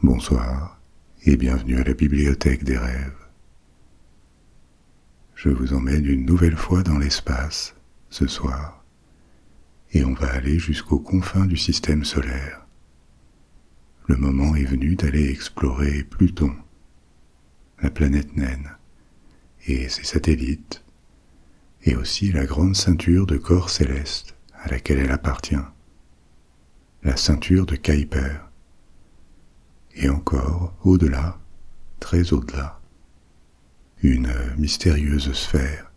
Bonsoir et bienvenue à la bibliothèque des rêves. Je vous emmène une nouvelle fois dans l'espace ce soir et on va aller jusqu'aux confins du système solaire. Le moment est venu d'aller explorer Pluton, la planète naine, et ses satellites, et aussi la grande ceinture de corps célestes à laquelle elle appartient, la ceinture de Kuiper. Et encore, au-delà, très au-delà, une mystérieuse sphère,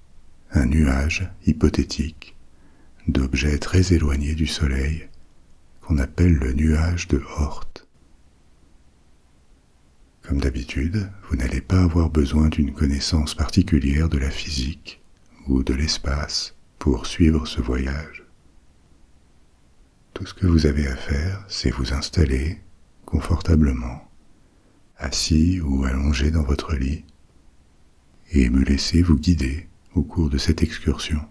un nuage hypothétique d'objets très éloignés du Soleil qu'on appelle le nuage de Oort. Comme d'habitude, vous n'allez pas avoir besoin d'une connaissance particulière de la physique ou de l'espace pour suivre ce voyage. Tout ce que vous avez à faire, c'est vous installer confortablement, assis ou allongé dans votre lit, et me laisser vous guider au cours de cette excursion.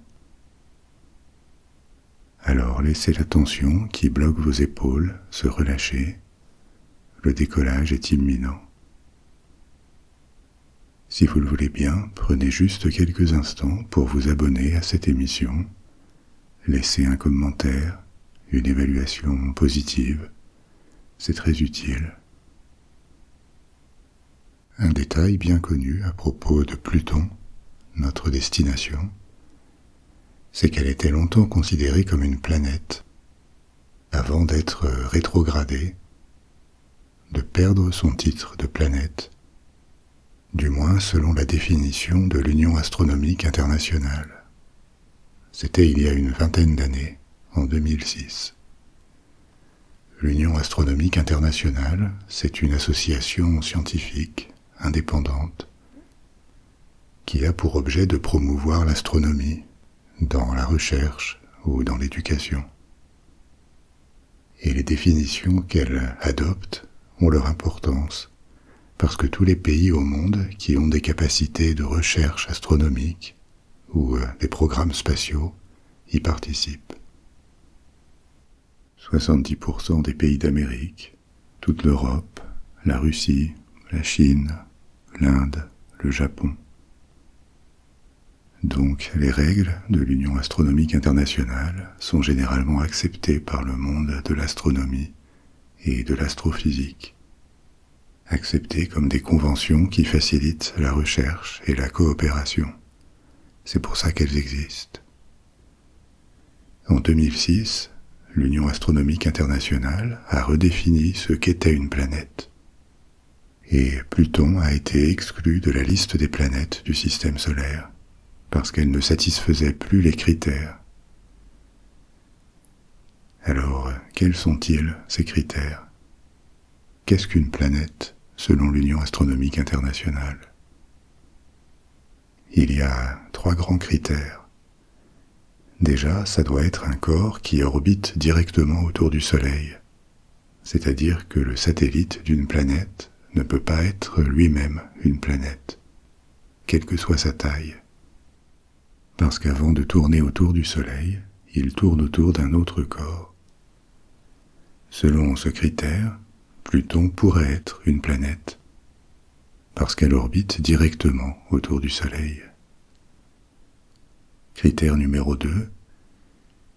Alors laissez la tension qui bloque vos épaules se relâcher, le décollage est imminent. Si vous le voulez bien, prenez juste quelques instants pour vous abonner à cette émission, laissez un commentaire, une évaluation positive, c'est très utile. Un détail bien connu à propos de Pluton, notre destination, c'est qu'elle était longtemps considérée comme une planète, avant d'être rétrogradée, de perdre son titre de planète, du moins selon la définition de l'Union astronomique internationale. C'était il y a une vingtaine d'années, en 2006. L'Union astronomique internationale, c'est une association scientifique, indépendante, qui a pour objet de promouvoir l'astronomie dans la recherche ou dans l'éducation. Et les définitions qu'elle adopte ont leur importance, parce que tous les pays au monde qui ont des capacités de recherche astronomique ou des programmes spatiaux y participent. 70% des pays d'Amérique, toute l'Europe, la Russie, la Chine, l'Inde, le Japon. Donc les règles de l'Union astronomique internationale sont généralement acceptées par le monde de l'astronomie et de l'astrophysique, acceptées comme des conventions qui facilitent la recherche et la coopération. C'est pour ça qu'elles existent. En 2006, l'Union astronomique internationale a redéfini ce qu'était une planète. Et Pluton a été exclu de la liste des planètes du système solaire, parce qu'elle ne satisfaisait plus les critères. Alors, quels sont-ils, ces critères? Qu'est-ce qu'une planète, selon l'Union astronomique internationale? Il y a 3 grands critères. Déjà, ça doit être un corps qui orbite directement autour du Soleil, c'est-à-dire que le satellite d'une planète ne peut pas être lui-même une planète, quelle que soit sa taille, parce qu'avant de tourner autour du Soleil, il tourne autour d'un autre corps. Selon ce critère, Pluton pourrait être une planète, parce qu'elle orbite directement autour du Soleil. Critère numéro 2,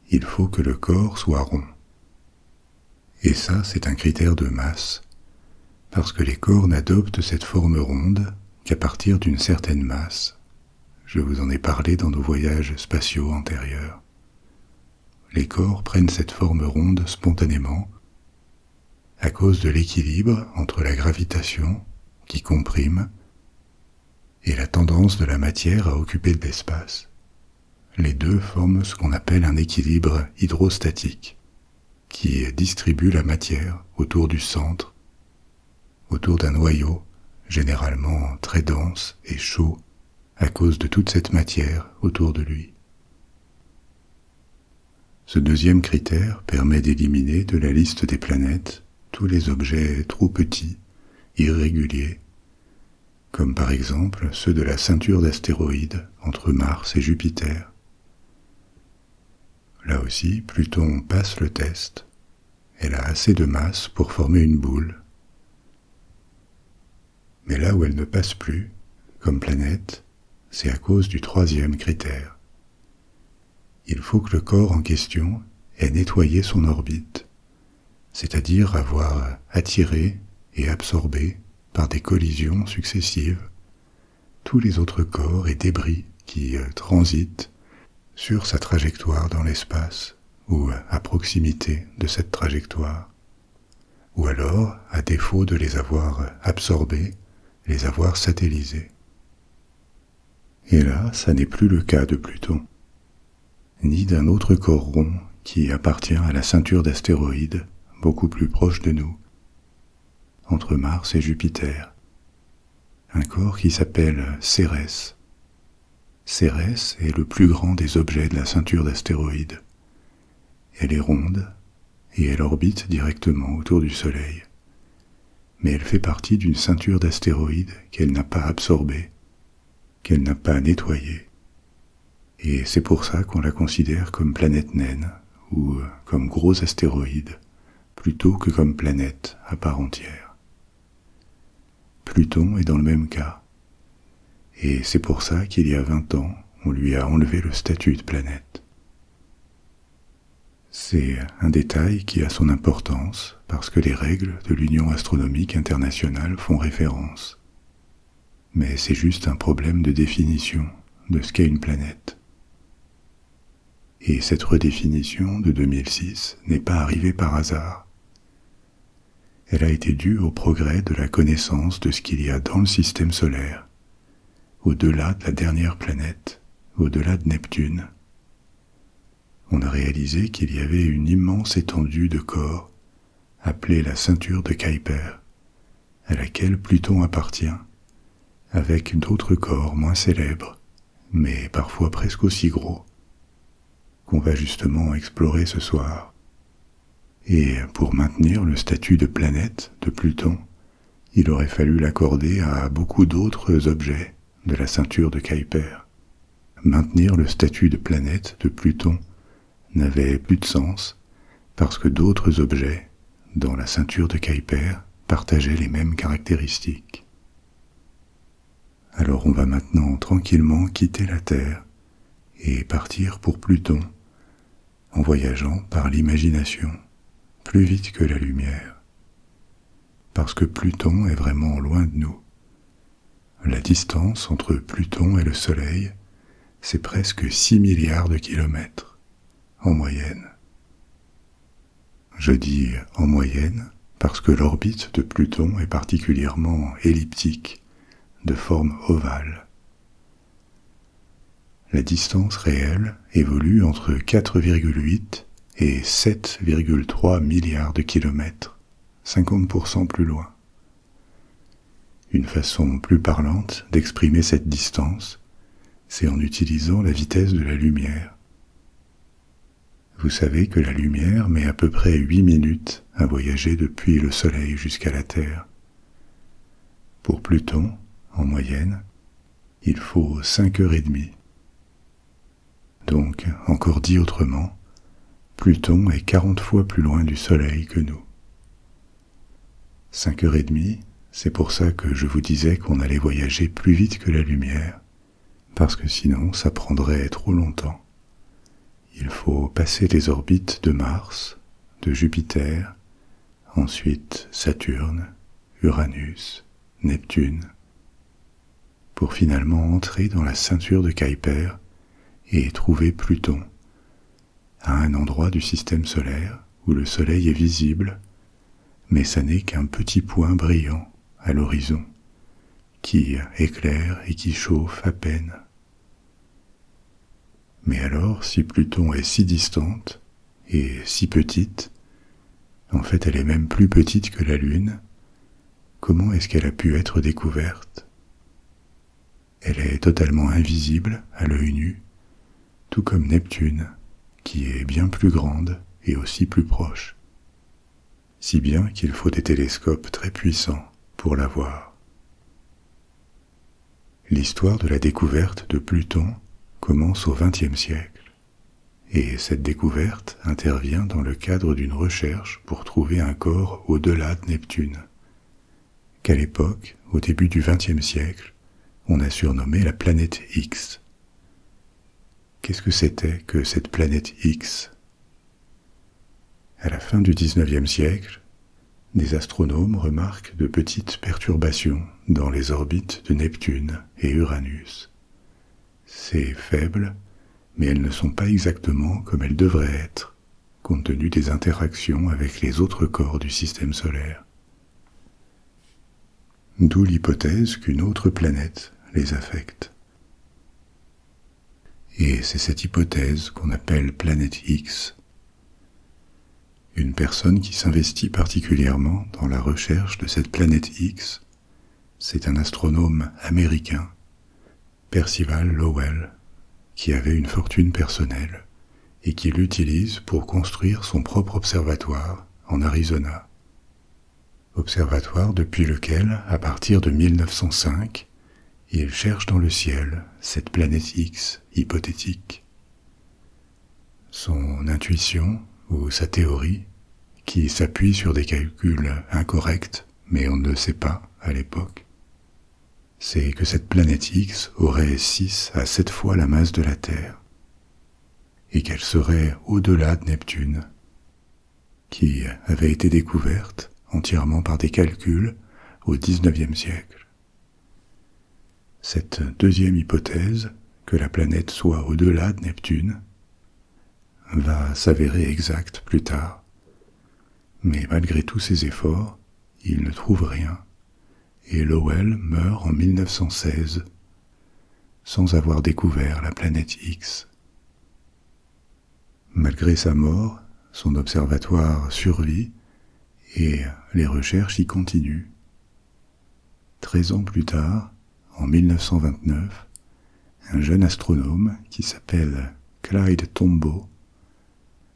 il faut que le corps soit rond. Et ça, c'est un critère de masse, parce que les corps n'adoptent cette forme ronde qu'à partir d'une certaine masse. Je vous en ai parlé dans nos voyages spatiaux antérieurs. Les corps prennent cette forme ronde spontanément à cause de l'équilibre entre la gravitation, qui comprime, et la tendance de la matière à occuper de l'espace. Les deux forment ce qu'on appelle un équilibre hydrostatique, qui distribue la matière autour du centre, autour d'un noyau, généralement très dense et chaud, à cause de toute cette matière autour de lui. Ce deuxième critère permet d'éliminer de la liste des planètes tous les objets trop petits, irréguliers, comme par exemple ceux de la ceinture d'astéroïdes entre Mars et Jupiter. Là aussi, Pluton passe le test. Elle a assez de masse pour former une boule. Mais là où elle ne passe plus, comme planète, c'est à cause du troisième critère. Il faut que le corps en question ait nettoyé son orbite, c'est-à-dire avoir attiré et absorbé par des collisions successives tous les autres corps et débris qui transitent sur sa trajectoire dans l'espace ou à proximité de cette trajectoire, ou alors, à défaut de les avoir absorbés, les avoir satellisés. Et là, ça n'est plus le cas de Pluton, ni d'un autre corps rond qui appartient à la ceinture d'astéroïdes beaucoup plus proche de nous, entre Mars et Jupiter. Un corps qui s'appelle Cérès. Cérès est le plus grand des objets de la ceinture d'astéroïdes. Elle est ronde et elle orbite directement autour du Soleil. Mais elle fait partie d'une ceinture d'astéroïdes qu'elle n'a pas absorbée, qu'elle n'a pas nettoyée. Et c'est pour ça qu'on la considère comme planète naine ou comme gros astéroïde, plutôt que comme planète à part entière. Pluton est dans le même cas. Et c'est pour ça qu'il y a 20 ans, on lui a enlevé le statut de planète. C'est un détail qui a son importance parce que les règles de l'Union astronomique internationale font référence. Mais c'est juste un problème de définition de ce qu'est une planète. Et cette redéfinition de 2006 n'est pas arrivée par hasard. Elle a été due au progrès de la connaissance de ce qu'il y a dans le système solaire, au-delà de la dernière planète, au-delà de Neptune. On a réalisé qu'il y avait une immense étendue de corps, appelée la ceinture de Kuiper, à laquelle Pluton appartient, avec d'autres corps moins célèbres, mais parfois presque aussi gros, qu'on va justement explorer ce soir. Et pour maintenir le statut de planète de Pluton, il aurait fallu l'accorder à beaucoup d'autres objets de la ceinture de Kuiper. Maintenir le statut de planète de Pluton n'avait plus de sens parce que d'autres objets dans la ceinture de Kuiper partageaient les mêmes caractéristiques. Alors on va maintenant tranquillement quitter la Terre et partir pour Pluton en voyageant par l'imagination, plus vite que la lumière. Parce que Pluton est vraiment loin de nous. La distance entre Pluton et le Soleil, c'est presque 6 milliards de kilomètres, en moyenne. Je dis en moyenne parce que l'orbite de Pluton est particulièrement elliptique, de forme ovale. La distance réelle évolue entre 4,8 et 7,3 milliards de kilomètres, 50% plus loin. Une façon plus parlante d'exprimer cette distance, c'est en utilisant la vitesse de la lumière. Vous savez que la lumière met à peu près 8 minutes à voyager depuis le Soleil jusqu'à la Terre. Pour Pluton, en moyenne, il faut 5h30. Donc, encore dit autrement, Pluton est 40 fois plus loin du Soleil que nous. 5h30, c'est pour ça que je vous disais qu'on allait voyager plus vite que la lumière, parce que sinon ça prendrait trop longtemps. Il faut passer les orbites de Mars, de Jupiter, ensuite Saturne, Uranus, Neptune, pour finalement entrer dans la ceinture de Kuiper et trouver Pluton, à un endroit du système solaire où le Soleil est visible, mais ça n'est qu'un petit point brillant à l'horizon, qui éclaire et qui chauffe à peine. Mais alors, si Pluton est si distante et si petite, en fait elle est même plus petite que la Lune, comment est-ce qu'elle a pu être découverte? Elle est totalement invisible à l'œil nu, tout comme Neptune, qui est bien plus grande et aussi plus proche. Si bien qu'il faut des télescopes très puissants pour la voir. L'histoire de la découverte de Pluton commence au XXe siècle, et cette découverte intervient dans le cadre d'une recherche pour trouver un corps au-delà de Neptune, qu'à l'époque au début du XXe siècle, on a surnommé la planète X. Qu'est-ce que c'était que cette planète X? À la fin du XIXe siècle, des astronomes remarquent de petites perturbations dans les orbites de Neptune et Uranus. C'est faible, mais elles ne sont pas exactement comme elles devraient être, compte tenu des interactions avec les autres corps du système solaire. D'où l'hypothèse qu'une autre planète les affecte. Et c'est cette hypothèse qu'on appelle planète X. Une personne qui s'investit particulièrement dans la recherche de cette planète X, c'est un astronome américain, Percival Lowell, qui avait une fortune personnelle et qui l'utilise pour construire son propre observatoire en Arizona. Observatoire depuis lequel, à partir de 1905, il cherche dans le ciel cette planète X hypothétique. Son intuition, ou sa théorie, qui s'appuie sur des calculs incorrects, mais on ne le sait pas à l'époque, c'est que cette planète X aurait 6 à 7 fois la masse de la Terre, et qu'elle serait au-delà de Neptune, qui avait été découverte entièrement par des calculs au XIXe siècle. Cette deuxième hypothèse, que la planète soit au-delà de Neptune, va s'avérer exacte plus tard. Mais malgré tous ses efforts, il ne trouve rien, et Lowell meurt en 1916, sans avoir découvert la planète X. Malgré sa mort, son observatoire survit, et les recherches y continuent. 13 ans plus tard, en 1929, un jeune astronome qui s'appelle Clyde Tombaugh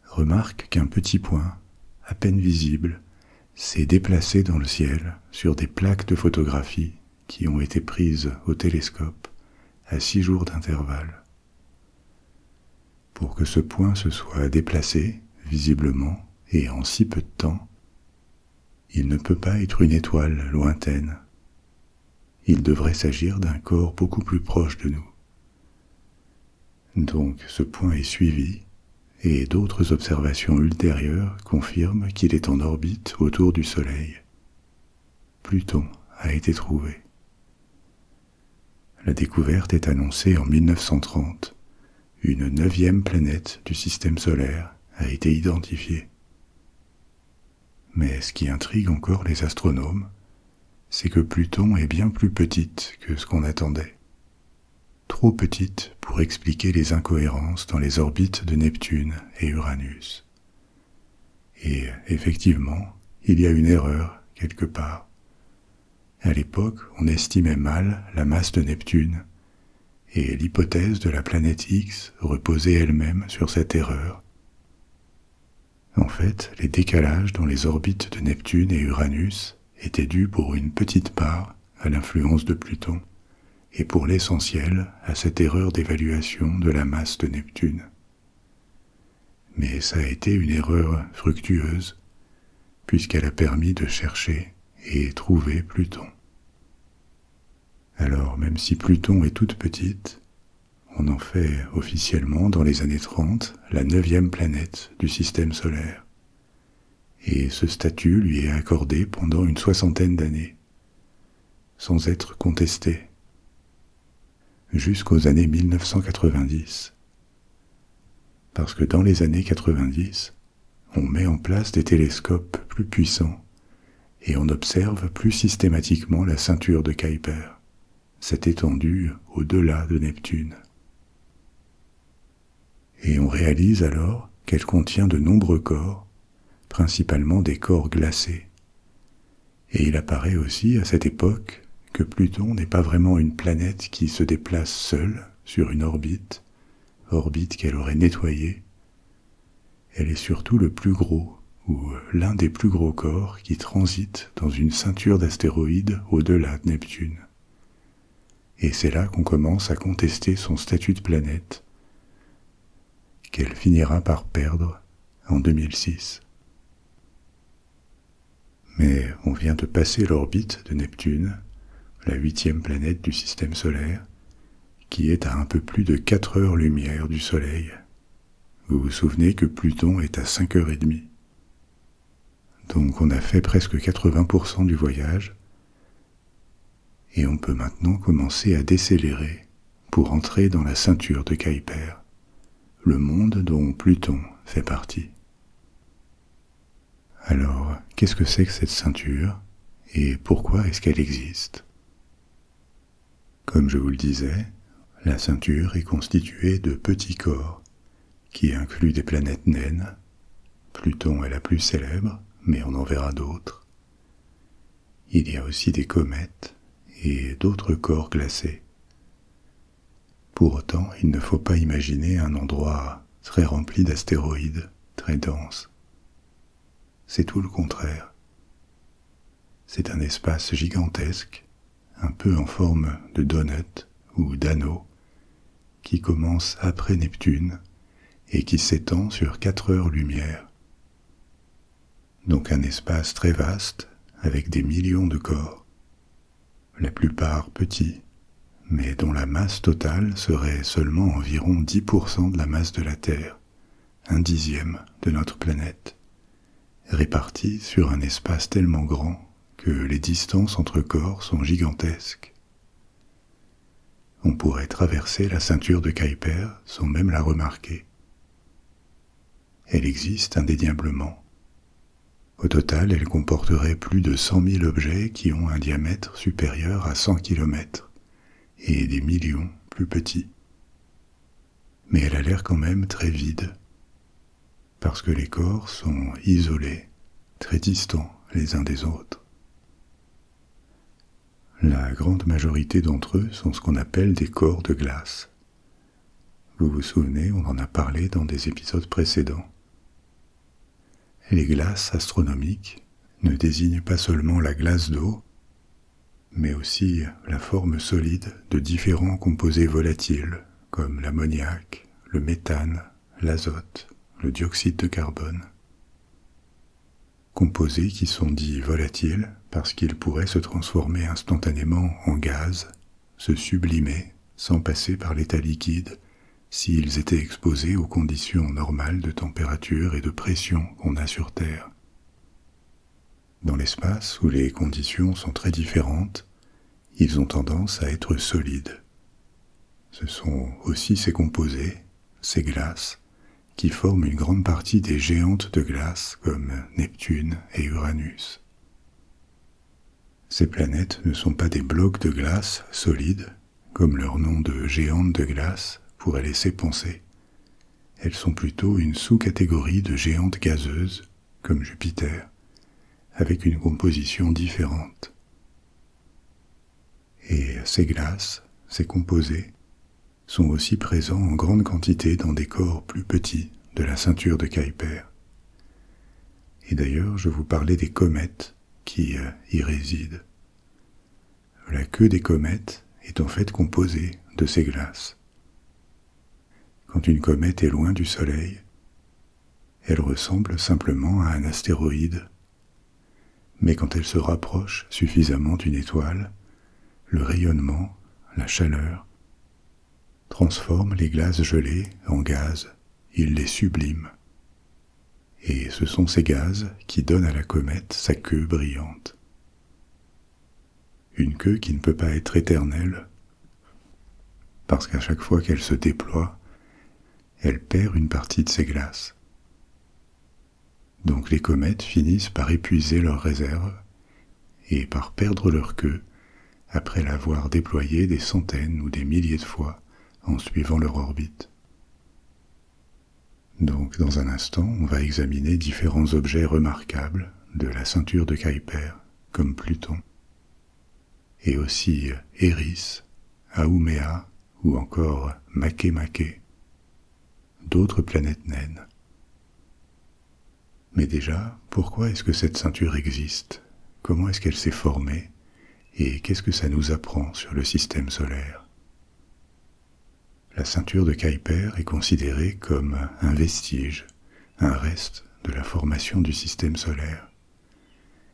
remarque qu'un petit point, à peine visible, s'est déplacé dans le ciel sur des plaques de photographie qui ont été prises au télescope à 6 jours d'intervalle. Pour que ce point se soit déplacé, visiblement, et en si peu de temps, il ne peut pas être une étoile lointaine. Il devrait s'agir d'un corps beaucoup plus proche de nous. Donc ce point est suivi, et d'autres observations ultérieures confirment qu'il est en orbite autour du Soleil. Pluton a été trouvé. La découverte est annoncée en 1930. Une 9e planète du système solaire a été identifiée. Mais ce qui intrigue encore les astronomes, c'est que Pluton est bien plus petite que ce qu'on attendait. Trop petite pour expliquer les incohérences dans les orbites de Neptune et Uranus. Et effectivement, il y a une erreur quelque part. À l'époque, on estimait mal la masse de Neptune, et l'hypothèse de la planète X reposait elle-même sur cette erreur. En fait, les décalages dans les orbites de Neptune et Uranus étaient dus pour une petite part à l'influence de Pluton, et pour l'essentiel à cette erreur d'évaluation de la masse de Neptune. Mais ça a été une erreur fructueuse, puisqu'elle a permis de chercher et trouver Pluton. Alors, même si Pluton est toute petite, on en fait officiellement dans les années 30 la 9e planète du système solaire. Et ce statut lui est accordé pendant une 60aine d'années, sans être contesté, jusqu'aux années 1990. Parce que dans les années 90, on met en place des télescopes plus puissants et on observe plus systématiquement la ceinture de Kuiper, cette étendue au-delà de Neptune. Et on réalise alors qu'elle contient de nombreux corps, principalement des corps glacés. Et il apparaît aussi à cette époque que Pluton n'est pas vraiment une planète qui se déplace seule sur une orbite qu'elle aurait nettoyée. Elle est surtout le plus gros, ou l'un des plus gros corps qui transitent dans une ceinture d'astéroïdes au-delà de Neptune. Et c'est là qu'on commence à contester son statut de planète, qu'elle finira par perdre en 2006. Mais on vient de passer l'orbite de Neptune, la 8e planète du système solaire, qui est à un peu plus de 4 heures-lumière du Soleil. Vous vous souvenez que Pluton est à 5h30. Donc on a fait presque 80% du voyage, et on peut maintenant commencer à décélérer pour entrer dans la ceinture de Kuiper, le monde dont Pluton fait partie. Alors, qu'est-ce que c'est que cette ceinture, et pourquoi est-ce qu'elle existe? Comme je vous le disais, la ceinture est constituée de petits corps, qui incluent des planètes naines. Pluton est la plus célèbre, mais on en verra d'autres. Il y a aussi des comètes et d'autres corps glacés. Pour autant, il ne faut pas imaginer un endroit très rempli d'astéroïdes, très dense. C'est tout le contraire. C'est un espace gigantesque, un peu en forme de donut ou d'anneau, qui commence après Neptune et qui s'étend sur 4 heures-lumière. Donc un espace très vaste avec des millions de corps, la plupart petits, mais dont la masse totale serait seulement environ 10% de la masse de la Terre, 1/10 de notre planète, répartis sur un espace tellement grand que les distances entre corps sont gigantesques. On pourrait traverser la ceinture de Kuiper sans même la remarquer. Elle existe indéniablement. Au total, elle comporterait plus de 100 000 objets qui ont un diamètre supérieur à 100 km et des millions plus petits. Mais elle a l'air quand même très vide, parce que les corps sont isolés, très distants les uns des autres. La grande majorité d'entre eux sont ce qu'on appelle des corps de glace. Vous vous souvenez, on en a parlé dans des épisodes précédents. Les glaces astronomiques ne désignent pas seulement la glace d'eau, mais aussi la forme solide de différents composés volatiles, comme l'ammoniac, le méthane, l'azote, le dioxyde de carbone. Composés qui sont dits volatiles parce qu'ils pourraient se transformer instantanément en gaz, se sublimer sans passer par l'état liquide, s'ils étaient exposés aux conditions normales de température et de pression qu'on a sur Terre. Dans l'espace, où les conditions sont très différentes, ils ont tendance à être solides. Ce sont aussi ces composés, ces glaces, qui forment une grande partie des géantes de glace comme Neptune et Uranus. Ces planètes ne sont pas des blocs de glace solides, comme leur nom de géantes de glace pourrait laisser penser. Elles sont plutôt une sous-catégorie de géantes gazeuses, comme Jupiter, avec une composition différente. Et ces glaces, ces composés, sont aussi présents en grande quantité dans des corps plus petits de la ceinture de Kuiper. Et d'ailleurs, je vous parlais des comètes qui y résident. La queue des comètes est en fait composée de ces glaces. Quand une comète est loin du Soleil, elle ressemble simplement à un astéroïde. Mais quand elle se rapproche suffisamment d'une étoile, le rayonnement, la chaleur, transforme les glaces gelées en gaz, il les sublime. Et ce sont ces gaz qui donnent à la comète sa queue brillante. Une queue qui ne peut pas être éternelle, parce qu'à chaque fois qu'elle se déploie, elle perd une partie de ses glaces. Donc les comètes finissent par épuiser leurs réserves et par perdre leur queue après l'avoir déployée des centaines ou des milliers de fois en suivant leur orbite. Donc dans un instant, on va examiner différents objets remarquables de la ceinture de Kuiper, comme Pluton, et aussi Eris, Haumea ou encore Makemake, d'autres planètes naines. Mais déjà, pourquoi est-ce que cette ceinture existe? Comment est-ce qu'elle s'est formée? Et qu'est-ce que ça nous apprend sur le système solaire? La ceinture de Kuiper est considérée comme un vestige, un reste de la formation du système solaire.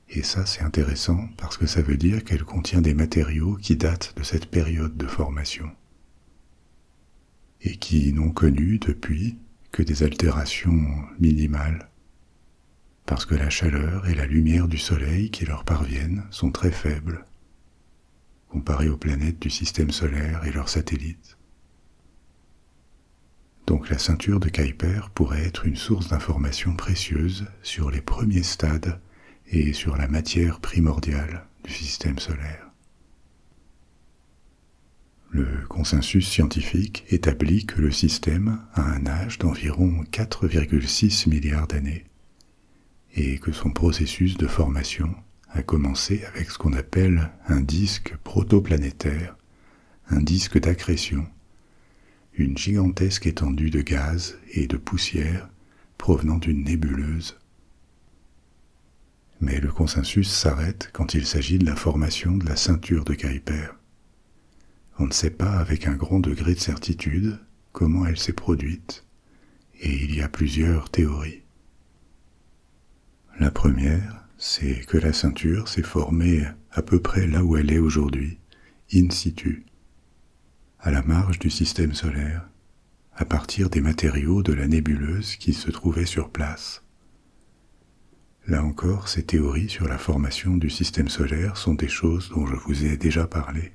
Et ça, c'est intéressant parce que ça veut dire qu'elle contient des matériaux qui datent de cette période de formation et qui n'ont connu depuis que des altérations minimales, parce que la chaleur et la lumière du Soleil qui leur parviennent sont très faibles, comparées aux planètes du système solaire et leurs satellites. Donc la ceinture de Kuiper pourrait être une source d'informations précieuses sur les premiers stades et sur la matière primordiale du système solaire. Le consensus scientifique établit que le système a un âge d'environ 4,6 milliards d'années et que son processus de formation a commencé avec ce qu'on appelle un disque protoplanétaire, un disque d'accrétion, une gigantesque étendue de gaz et de poussière provenant d'une nébuleuse. Mais le consensus s'arrête quand il s'agit de la formation de la ceinture de Kuiper. On ne sait pas avec un grand degré de certitude comment elle s'est produite, et il y a plusieurs théories. La première, c'est que la ceinture s'est formée à peu près là où elle est aujourd'hui, in situ, à la marge du système solaire, à partir des matériaux de la nébuleuse qui se trouvaient sur place. Là encore, ces théories sur la formation du système solaire sont des choses dont je vous ai déjà parlé.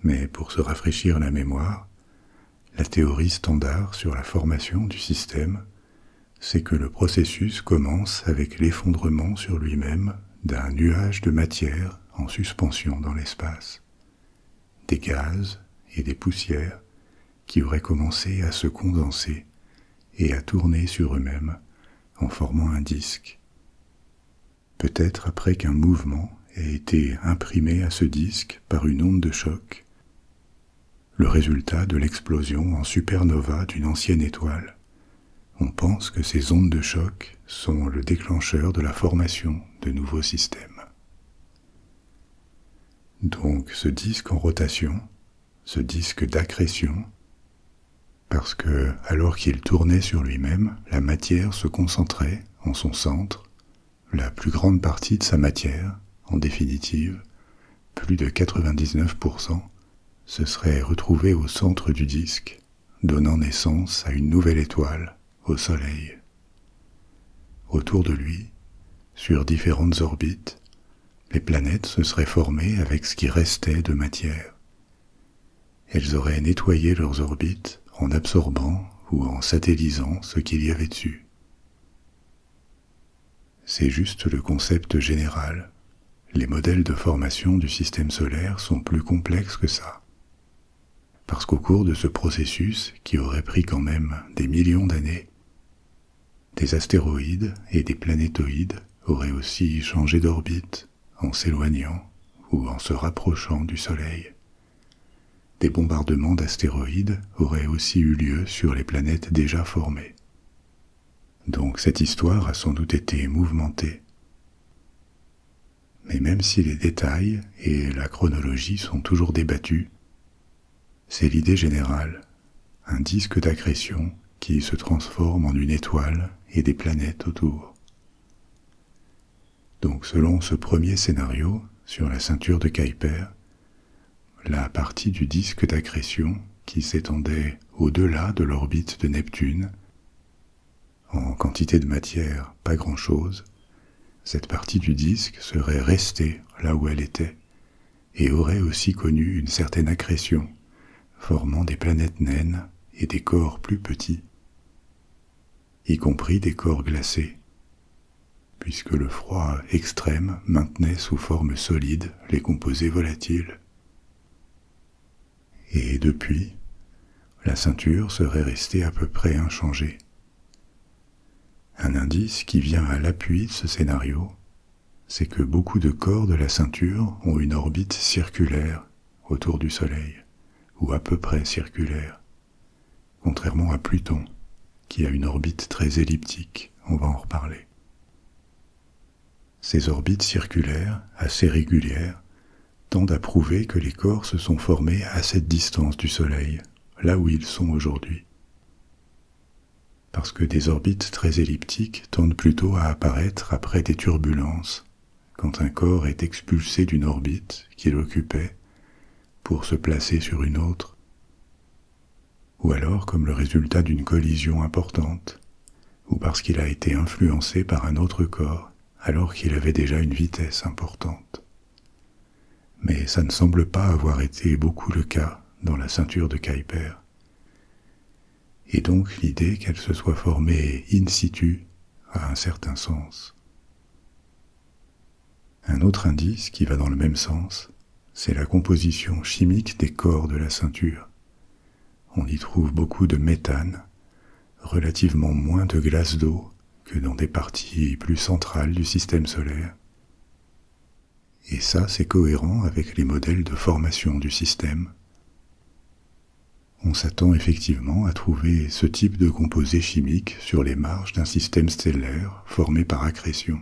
Mais pour se rafraîchir la mémoire, la théorie standard sur la formation du système, c'est que le processus commence avec l'effondrement sur lui-même d'un nuage de matière en suspension dans l'espace, des gaz et des poussières qui auraient commencé à se condenser et à tourner sur eux-mêmes en formant un disque. Peut-être après qu'un mouvement ait été imprimé à ce disque par une onde de choc, le résultat de l'explosion en supernova d'une ancienne étoile. On pense que ces ondes de choc sont le déclencheur de la formation de nouveaux systèmes. Donc ce disque en rotation, ce disque d'accrétion, parce que, alors qu'il tournait sur lui-même, la matière se concentrait en son centre, la plus grande partie de sa matière, en définitive, plus de 99%, se serait retrouvée au centre du disque, donnant naissance à une nouvelle étoile, au Soleil. Autour de lui, sur différentes orbites, les planètes se seraient formées avec ce qui restait de matière. Elles auraient nettoyé leurs orbites en absorbant ou en satellisant ce qu'il y avait dessus. C'est juste le concept général. Les modèles de formation du système solaire sont plus complexes que ça. Parce qu'au cours de ce processus, qui aurait pris quand même des millions d'années, des astéroïdes et des planétoïdes auraient aussi changé d'orbite en s'éloignant ou en se rapprochant du Soleil. Des bombardements d'astéroïdes auraient aussi eu lieu sur les planètes déjà formées. Donc cette histoire a sans doute été mouvementée. Mais même si les détails et la chronologie sont toujours débattus, c'est l'idée générale, un disque d'accrétion qui se transforme en une étoile et des planètes autour. Donc selon ce premier scénario, sur la ceinture de Kuiper, la partie du disque d'accrétion qui s'étendait au-delà de l'orbite de Neptune, en quantité de matière pas grand-chose, cette partie du disque serait restée là où elle était et aurait aussi connu une certaine accrétion, formant des planètes naines et des corps plus petits, y compris des corps glacés, puisque le froid extrême maintenait sous forme solide les composés volatiles. Et depuis, la ceinture serait restée à peu près inchangée. Un indice qui vient à l'appui de ce scénario, c'est que beaucoup de corps de la ceinture ont une orbite circulaire autour du Soleil, ou à peu près circulaire, contrairement à Pluton, qui a une orbite très elliptique, on va en reparler. Ces orbites circulaires, assez régulières, tendent à prouver que les corps se sont formés à cette distance du Soleil, là où ils sont aujourd'hui. Parce que des orbites très elliptiques tendent plutôt à apparaître après des turbulences, quand un corps est expulsé d'une orbite qu'il occupait pour se placer sur une autre, ou alors comme le résultat d'une collision importante, ou parce qu'il a été influencé par un autre corps alors qu'il avait déjà une vitesse importante. Mais ça ne semble pas avoir été beaucoup le cas dans la ceinture de Kuiper. Et donc l'idée qu'elle se soit formée in situ a un certain sens. Un autre indice qui va dans le même sens, c'est la composition chimique des corps de la ceinture. On y trouve beaucoup de méthane, relativement moins de glace d'eau que dans des parties plus centrales du système solaire. Et ça, c'est cohérent avec les modèles de formation du système. On s'attend effectivement à trouver ce type de composés chimiques sur les marges d'un système stellaire formé par accrétion.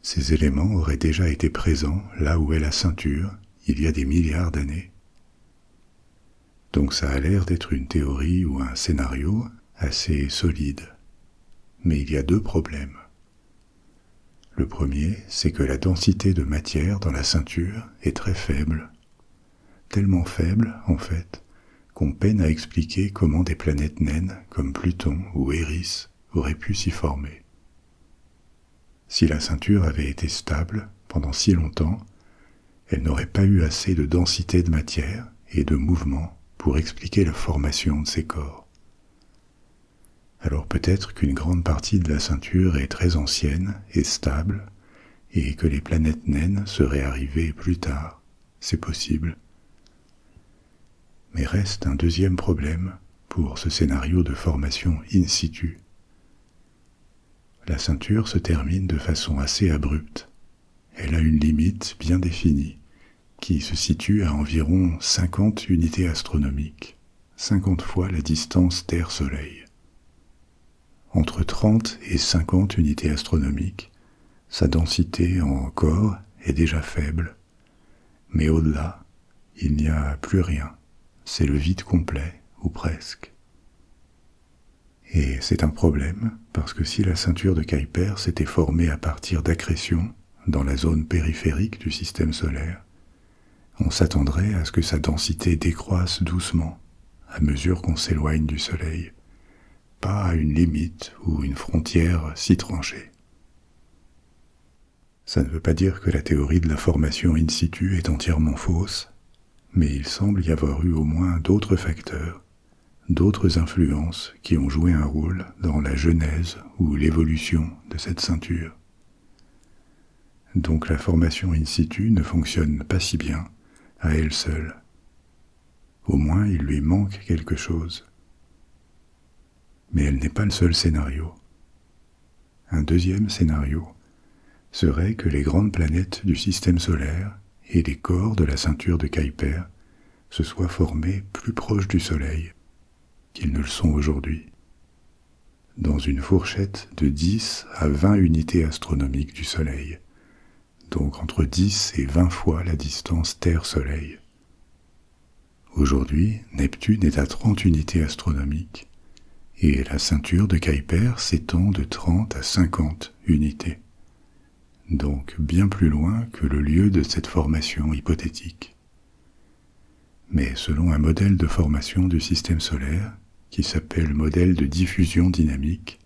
Ces éléments auraient déjà été présents là où est la ceinture il y a des milliards d'années. Donc ça a l'air d'être une théorie ou un scénario assez solide. Mais il y a deux problèmes. Le premier, c'est que la densité de matière dans la ceinture est très faible. Tellement faible, en fait, qu'on peine à expliquer comment des planètes naines comme Pluton ou Eris auraient pu s'y former. Si la ceinture avait été stable pendant si longtemps, elle n'aurait pas eu assez de densité de matière et de mouvement pour expliquer la formation de ces corps. Alors peut-être qu'une grande partie de la ceinture est très ancienne et stable, et que les planètes naines seraient arrivées plus tard, c'est possible. Mais reste un deuxième problème pour ce scénario de formation in situ. La ceinture se termine de façon assez abrupte. Elle a une limite bien définie, qui se situe à environ 50 unités astronomiques, 50 fois la distance Terre-Soleil. Entre 30 et 50 unités astronomiques, sa densité en corps est déjà faible, mais au-delà, il n'y a plus rien, c'est le vide complet, ou presque. Et c'est un problème, parce que si la ceinture de Kuiper s'était formée à partir d'accrétion dans la zone périphérique du système solaire, on s'attendrait à ce que sa densité décroisse doucement, à mesure qu'on s'éloigne du Soleil, pas à une limite ou une frontière si tranchée. Ça ne veut pas dire que la théorie de la formation in situ est entièrement fausse, mais il semble y avoir eu au moins d'autres facteurs, d'autres influences qui ont joué un rôle dans la genèse ou l'évolution de cette ceinture. Donc la formation in situ ne fonctionne pas si bien à elle seule. Au moins il lui manque quelque chose. Mais elle n'est pas le seul scénario. Un deuxième scénario serait que les grandes planètes du système solaire et les corps de la ceinture de Kuiper se soient formés plus proches du Soleil qu'ils ne le sont aujourd'hui, dans une fourchette de 10 à 20 unités astronomiques du Soleil, donc entre 10 et 20 fois la distance Terre-Soleil. Aujourd'hui, Neptune est à 30 unités astronomiques, et la ceinture de Kuiper s'étend de 30 à 50 unités, donc bien plus loin que le lieu de cette formation hypothétique. Mais selon un modèle de formation du système solaire, qui s'appelle modèle de diffusion dynamique,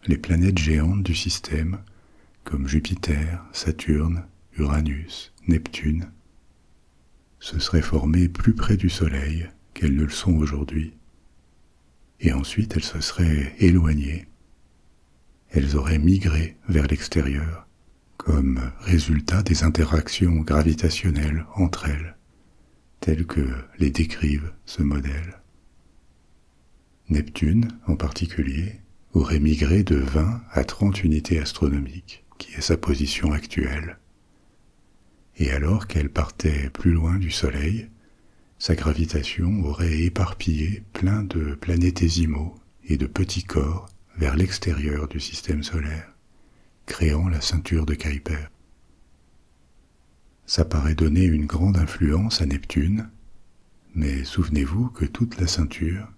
les planètes géantes du système, comme Jupiter, Saturne, Uranus, Neptune, se seraient formées plus près du Soleil qu'elles ne le sont aujourd'hui. Et ensuite elles se seraient éloignées. Elles auraient migré vers l'extérieur, comme résultat des interactions gravitationnelles entre elles, telles que les décrivent ce modèle. Neptune, en particulier, aurait migré de 20 à 30 unités astronomiques, qui est sa position actuelle. Et alors qu'elle partait plus loin du Soleil, sa gravitation aurait éparpillé plein de planétésimaux et de petits corps vers l'extérieur du système solaire, créant la ceinture de Kuiper. Ça paraît donner une grande influence à Neptune, mais souvenez-vous que toute la ceinture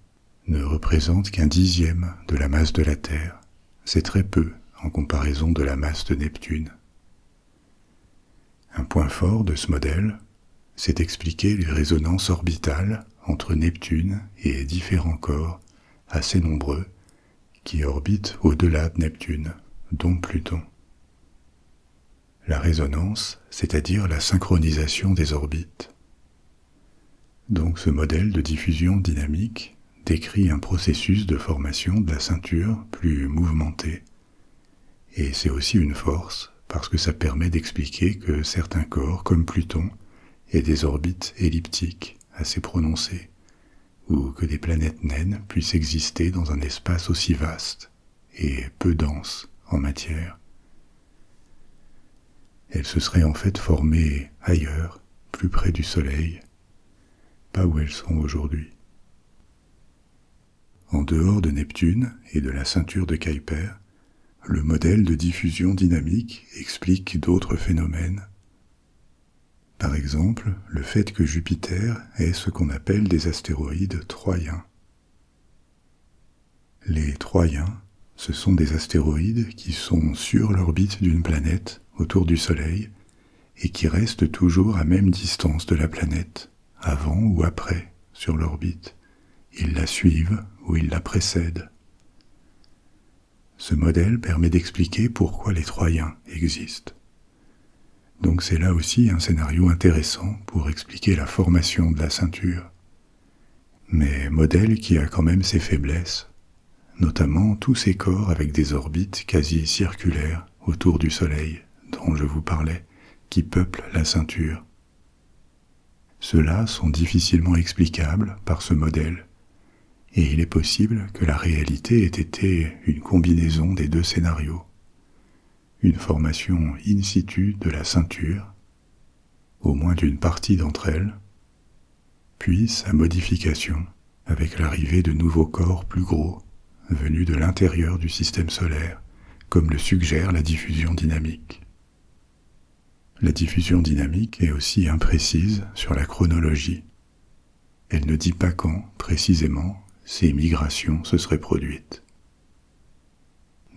ne représente qu'un dixième de la masse de la Terre. C'est très peu en comparaison de la masse de Neptune. Un point fort de ce modèle, c'est d'expliquer les résonances orbitales entre Neptune et différents corps assez nombreux qui orbitent au-delà de Neptune, dont Pluton. La résonance, c'est-à-dire la synchronisation des orbites. Donc ce modèle de diffusion dynamique décrit un processus de formation de la ceinture plus mouvementé. Et c'est aussi une force parce que ça permet d'expliquer que certains corps, comme Pluton, aient des orbites elliptiques assez prononcées, ou que des planètes naines puissent exister dans un espace aussi vaste et peu dense en matière. Elles se seraient en fait formées ailleurs, plus près du Soleil, pas où elles sont aujourd'hui. En dehors de Neptune et de la ceinture de Kuiper, le modèle de diffusion dynamique explique d'autres phénomènes. Par exemple, le fait que Jupiter ait ce qu'on appelle des astéroïdes troyens. Les troyens, ce sont des astéroïdes qui sont sur l'orbite d'une planète autour du Soleil et qui restent toujours à même distance de la planète, avant ou après, sur l'orbite. Ils la suivent ou ils la précèdent. Ce modèle permet d'expliquer pourquoi les Troyens existent. Donc c'est là aussi un scénario intéressant pour expliquer la formation de la ceinture. Mais modèle qui a quand même ses faiblesses, notamment tous ces corps avec des orbites quasi circulaires autour du Soleil, dont je vous parlais, qui peuplent la ceinture. Ceux-là sont difficilement explicables par ce modèle, et il est possible que la réalité ait été une combinaison des deux scénarios. Une formation in situ de la ceinture, au moins d'une partie d'entre elles, puis sa modification avec l'arrivée de nouveaux corps plus gros, venus de l'intérieur du système solaire, comme le suggère la diffusion dynamique. La diffusion dynamique est aussi imprécise sur la chronologie. Elle ne dit pas quand, précisément, ces migrations se seraient produites.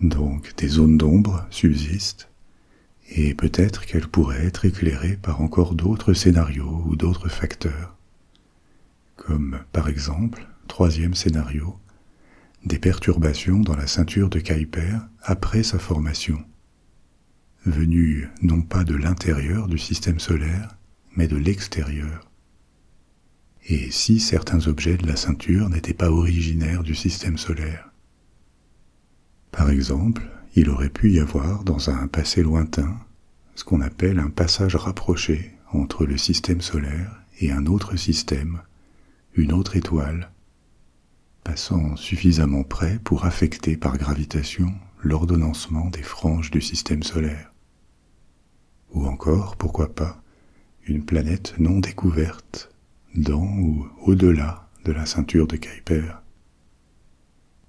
Donc des zones d'ombre subsistent, et peut-être qu'elles pourraient être éclairées par encore d'autres scénarios ou d'autres facteurs, comme par exemple, troisième scénario, des perturbations dans la ceinture de Kuiper après sa formation, venues non pas de l'intérieur du système solaire, mais de l'extérieur. Et si certains objets de la ceinture n'étaient pas originaires du système solaire. Par exemple, il aurait pu y avoir dans un passé lointain ce qu'on appelle un passage rapproché entre le système solaire et un autre système, une autre étoile, passant suffisamment près pour affecter par gravitation l'ordonnancement des franges du système solaire. Ou encore, pourquoi pas, une planète non découverte dans ou au-delà de la ceinture de Kuiper.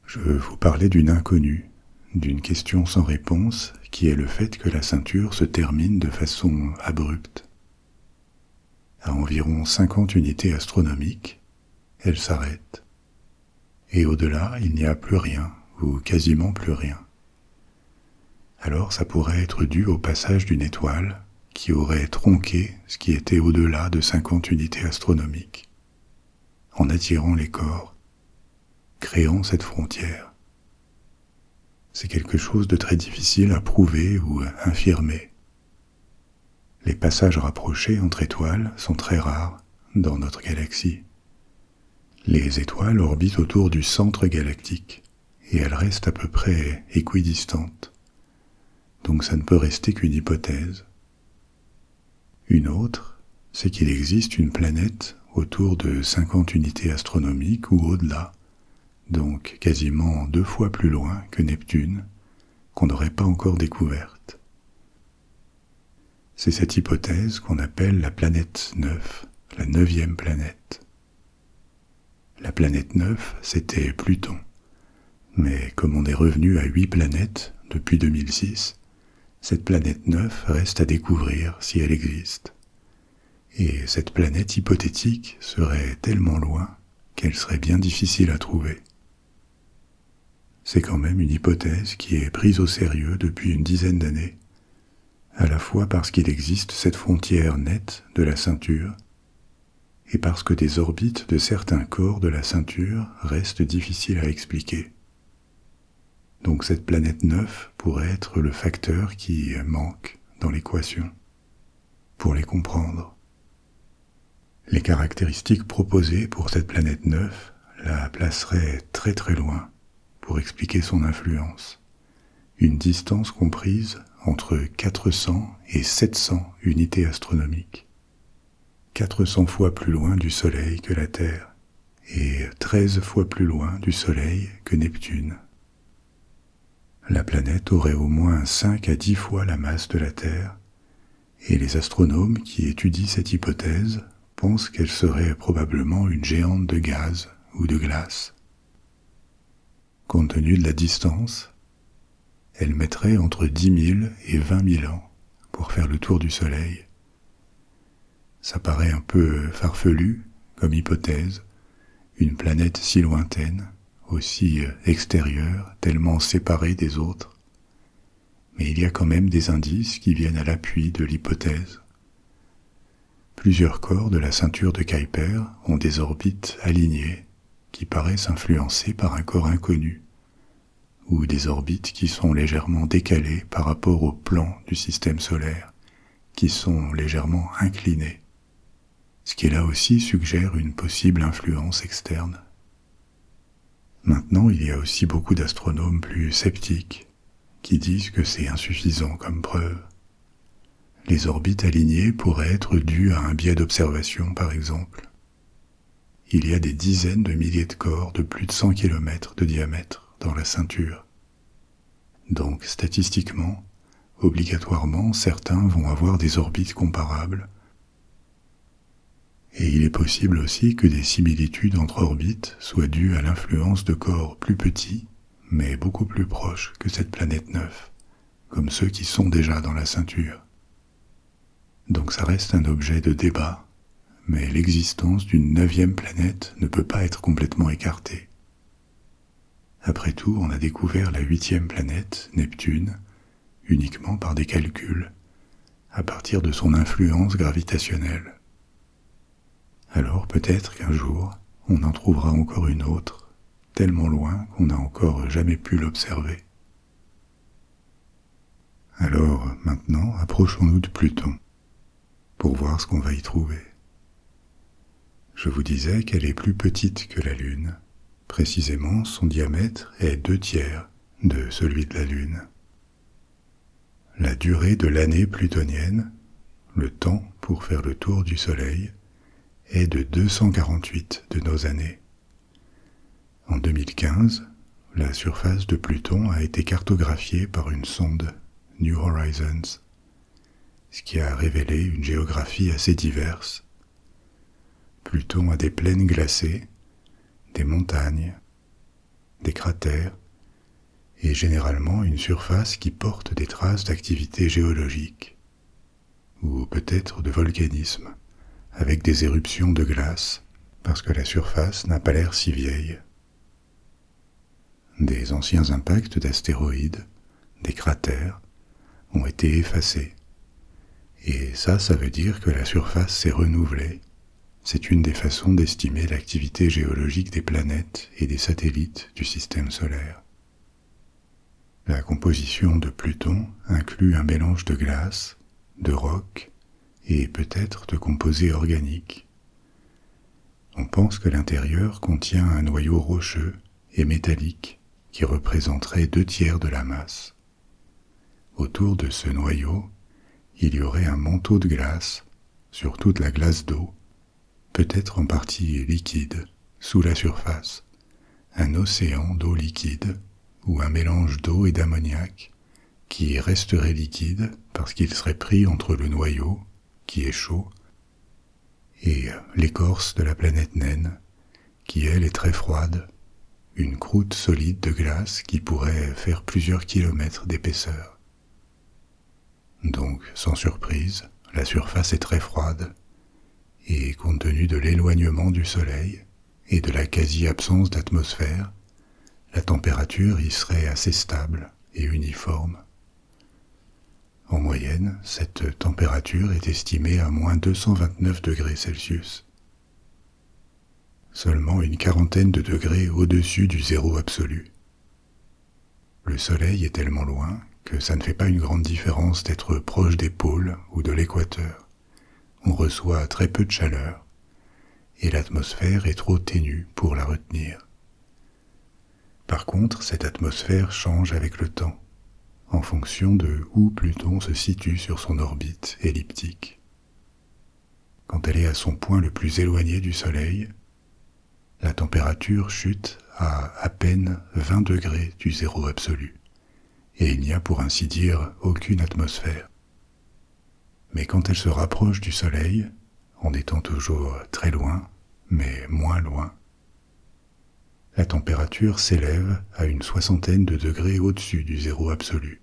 Je vous parlais d'une inconnue, d'une question sans réponse qui est le fait que la ceinture se termine de façon abrupte. À environ 50 unités astronomiques, elle s'arrête. Et au-delà, il n'y a plus rien, ou quasiment plus rien. Alors ça pourrait être dû au passage d'une étoile qui aurait tronqué ce qui était au-delà de 50 unités astronomiques, en attirant les corps, créant cette frontière. C'est quelque chose de très difficile à prouver ou à infirmer. Les passages rapprochés entre étoiles sont très rares dans notre galaxie. Les étoiles orbitent autour du centre galactique et elles restent à peu près équidistantes. Donc ça ne peut rester qu'une hypothèse. Une autre, c'est qu'il existe une planète autour de 50 unités astronomiques ou au-delà, donc quasiment 2 fois plus loin que Neptune, qu'on n'aurait pas encore découverte. C'est cette hypothèse qu'on appelle la planète 9, la 9e planète. La planète 9, c'était Pluton. Mais comme on est revenu à 8 planètes depuis 2006, cette planète 9 reste à découvrir si elle existe. Et cette planète hypothétique serait tellement loin qu'elle serait bien difficile à trouver. c'est quand même une hypothèse qui est prise au sérieux depuis une dizaine d'années, à la fois parce qu'il existe cette frontière nette de la ceinture, et parce que des orbites de certains corps de la ceinture restent difficiles à expliquer. Donc cette planète 9 pourrait être le facteur qui manque dans l'équation, pour les comprendre. Les caractéristiques proposées pour cette planète 9 la placeraient très très loin pour expliquer son influence. Une distance comprise entre 400 et 700 unités astronomiques. 400 fois plus loin du Soleil que la Terre, et 13 fois plus loin du Soleil que Neptune. La planète aurait au moins 5 à 10 fois la masse de la Terre, et les astronomes qui étudient cette hypothèse pensent qu'elle serait probablement une géante de gaz ou de glace. Compte tenu de la distance, elle mettrait entre 10 000 et 20 000 ans pour faire le tour du Soleil. Ça paraît un peu farfelu comme hypothèse, une planète si lointaine, aussi extérieure, tellement séparée des autres. Mais il y a quand même des indices qui viennent à l'appui de l'hypothèse. Plusieurs corps de la ceinture de Kuiper ont des orbites alignées qui paraissent influencées par un corps inconnu, ou des orbites qui sont légèrement décalées par rapport au plan du système solaire, qui sont légèrement inclinées, ce qui là aussi suggère une possible influence externe. Maintenant, il y a aussi beaucoup d'astronomes plus sceptiques qui disent que c'est insuffisant comme preuve. Les orbites alignées pourraient être dues à un biais d'observation, par exemple. Il y a des dizaines de milliers de corps de plus de 100 km de diamètre dans la ceinture. Donc, statistiquement, obligatoirement, certains vont avoir des orbites comparables. Et il est possible aussi que des similitudes entre orbites soient dues à l'influence de corps plus petits, mais beaucoup plus proches que cette planète 9, comme ceux qui sont déjà dans la ceinture. Donc ça reste un objet de débat, mais l'existence d'une 9e planète ne peut pas être complètement écartée. Après tout, on a découvert la 8e planète, Neptune, uniquement par des calculs, à partir de son influence gravitationnelle. Alors peut-être qu'un jour, on en trouvera encore une autre, tellement loin qu'on n'a encore jamais pu l'observer. Alors maintenant, approchons-nous de Pluton, pour voir ce qu'on va y trouver. Je vous disais qu'elle est plus petite que la Lune. Précisément, son diamètre est 2/3 de celui de la Lune. La durée de l'année plutonienne, le temps pour faire le tour du Soleil, est de 248 de nos années. En 2015, la surface de Pluton a été cartographiée par une sonde, New Horizons, ce qui a révélé une géographie assez diverse. Pluton a des plaines glacées, des montagnes, des cratères, et généralement une surface qui porte des traces d'activité géologique, ou peut-être de volcanisme, avec des éruptions de glace, parce que la surface n'a pas l'air si vieille. Des anciens impacts d'astéroïdes, des cratères, ont été effacés. Et ça veut dire que la surface s'est renouvelée. C'est une des façons d'estimer l'activité géologique des planètes et des satellites du système solaire. La composition de Pluton inclut un mélange de glace, de roc et peut-être de composés organiques. On pense que l'intérieur contient un noyau rocheux et métallique qui représenterait 2/3 de la masse. Autour de ce noyau, il y aurait un manteau de glace, sur toute la glace d'eau, peut-être en partie liquide, sous la surface, un océan d'eau liquide ou un mélange d'eau et d'ammoniac qui resterait liquide parce qu'il serait pris entre le noyau, qui est chaud, et l'écorce de la planète naine, qui elle est très froide, une croûte solide de glace qui pourrait faire plusieurs kilomètres d'épaisseur. Donc, sans surprise, la surface est très froide, et compte tenu de l'éloignement du Soleil et de la quasi-absence d'atmosphère, la température y serait assez stable et uniforme. En moyenne, cette température est estimée à moins 229 degrés Celsius. Seulement une quarantaine de degrés au-dessus du zéro absolu. Le Soleil est tellement loin que ça ne fait pas une grande différence d'être proche des pôles ou de l'équateur. On reçoit très peu de chaleur et l'atmosphère est trop ténue pour la retenir. Par contre, cette atmosphère change avec le temps, en fonction de où Pluton se situe sur son orbite elliptique. Quand elle est à son point le plus éloigné du Soleil, la température chute à peine 20 degrés du zéro absolu, et il n'y a pour ainsi dire aucune atmosphère. Mais quand elle se rapproche du Soleil, en étant toujours très loin, mais moins loin, la température s'élève à une soixantaine de degrés au-dessus du zéro absolu,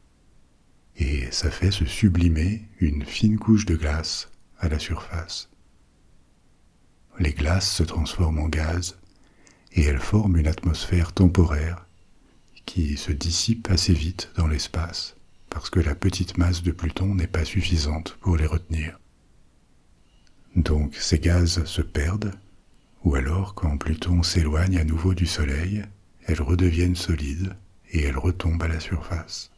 et ça fait se sublimer une fine couche de glace à la surface. Les glaces se transforment en gaz, et elles forment une atmosphère temporaire qui se dissipe assez vite dans l'espace, parce que la petite masse de Pluton n'est pas suffisante pour les retenir. Donc ces gaz se perdent, ou alors quand Pluton s'éloigne à nouveau du Soleil, elles redeviennent solides et elles retombent à la surface.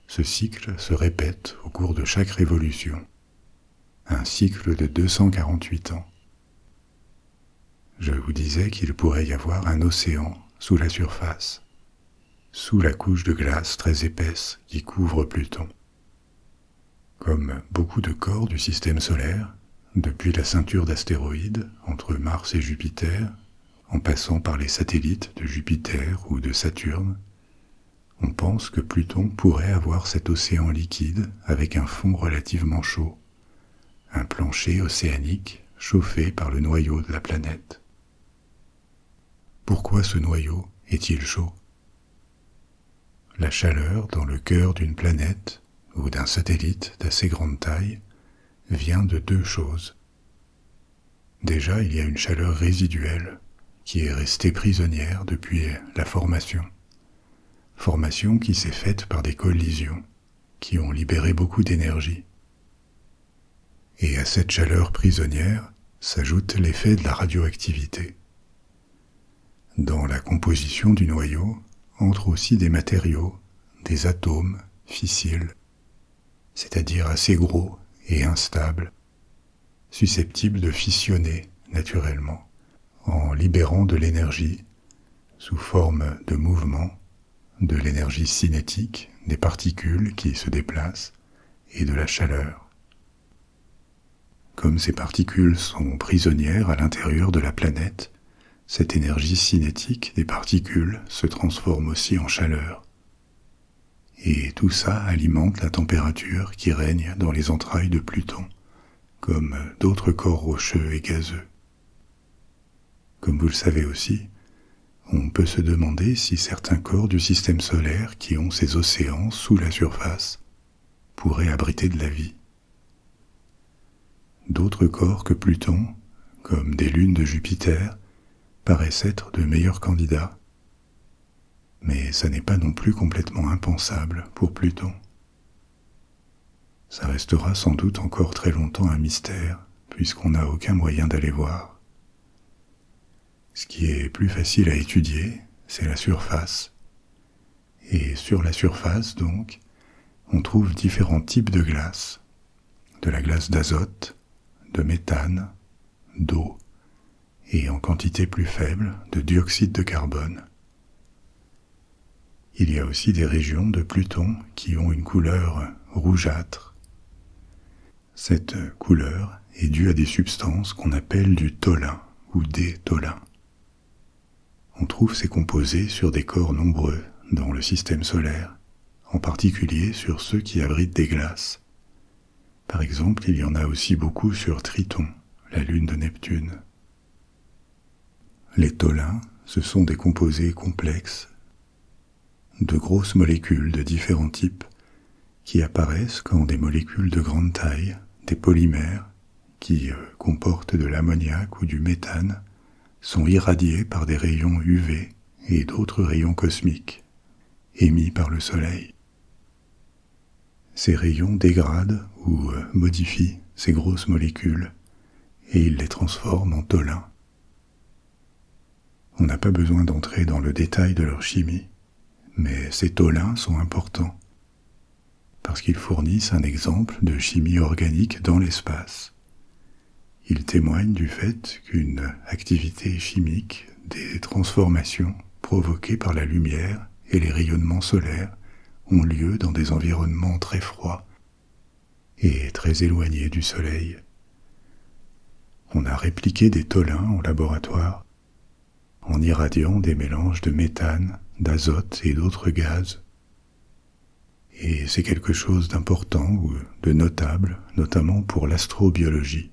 Ce cycle se répète au cours de chaque révolution, un cycle de 248 ans. Je vous disais qu'il pourrait y avoir un océan sous la surface, sous la couche de glace très épaisse qui couvre Pluton. Comme beaucoup de corps du système solaire, depuis la ceinture d'astéroïdes entre Mars et Jupiter, en passant par les satellites de Jupiter ou de Saturne, on pense que Pluton pourrait avoir cet océan liquide avec un fond relativement chaud, un plancher océanique chauffé par le noyau de la planète. Pourquoi ce noyau est-il chaud? La chaleur dans le cœur d'une planète ou d'un satellite d'assez grande taille vient de deux choses. Déjà, il y a une chaleur résiduelle qui est restée prisonnière depuis la formation qui s'est faite par des collisions qui ont libéré beaucoup d'énergie. Et à cette chaleur prisonnière s'ajoute l'effet de la radioactivité. Dans la composition du noyau entrent aussi des matériaux, des atomes fissiles, c'est-à-dire assez gros et instables, susceptibles de fissionner naturellement, en libérant de l'énergie sous forme de mouvement, de l'énergie cinétique, des particules qui se déplacent, et de la chaleur. Comme ces particules sont prisonnières à l'intérieur de la planète, cette énergie cinétique des particules se transforme aussi en chaleur. Et tout ça alimente la température qui règne dans les entrailles de Pluton, comme d'autres corps rocheux et gazeux. Comme vous le savez aussi, on peut se demander si certains corps du système solaire qui ont ces océans sous la surface pourraient abriter de la vie. D'autres corps que Pluton, comme des lunes de Jupiter, paraissent être de meilleurs candidats. Mais ça n'est pas non plus complètement impensable pour Pluton. Ça restera sans doute encore très longtemps un mystère, puisqu'on n'a aucun moyen d'aller voir. Ce qui est plus facile à étudier, c'est la surface. Et sur la surface, donc, on trouve différents types de glace. De la glace d'azote, de méthane, d'eau, et en quantité plus faible, de dioxyde de carbone. Il y a aussi des régions de Pluton qui ont une couleur rougeâtre. Cette couleur est due à des substances qu'on appelle du tholin ou des tholins. On trouve ces composés sur des corps nombreux dans le système solaire, en particulier sur ceux qui abritent des glaces. Par exemple, il y en a aussi beaucoup sur Triton, la lune de Neptune. Les tholins, ce sont des composés complexes, de grosses molécules de différents types, qui apparaissent quand des molécules de grande taille, des polymères, qui comportent de l'ammoniac ou du méthane, sont irradiés par des rayons UV et d'autres rayons cosmiques émis par le Soleil. Ces rayons dégradent ou modifient ces grosses molécules et ils les transforment en tholins. On n'a pas besoin d'entrer dans le détail de leur chimie, mais ces tholins sont importants parce qu'ils fournissent un exemple de chimie organique dans l'espace. Ils témoignent du fait qu'une activité chimique, des transformations provoquées par la lumière et les rayonnements solaires ont lieu dans des environnements très froids et très éloignés du Soleil. On a répliqué des tholins en laboratoire en irradiant des mélanges de méthane, d'azote et d'autres gaz. Et c'est quelque chose d'important ou de notable, notamment pour l'astrobiologie,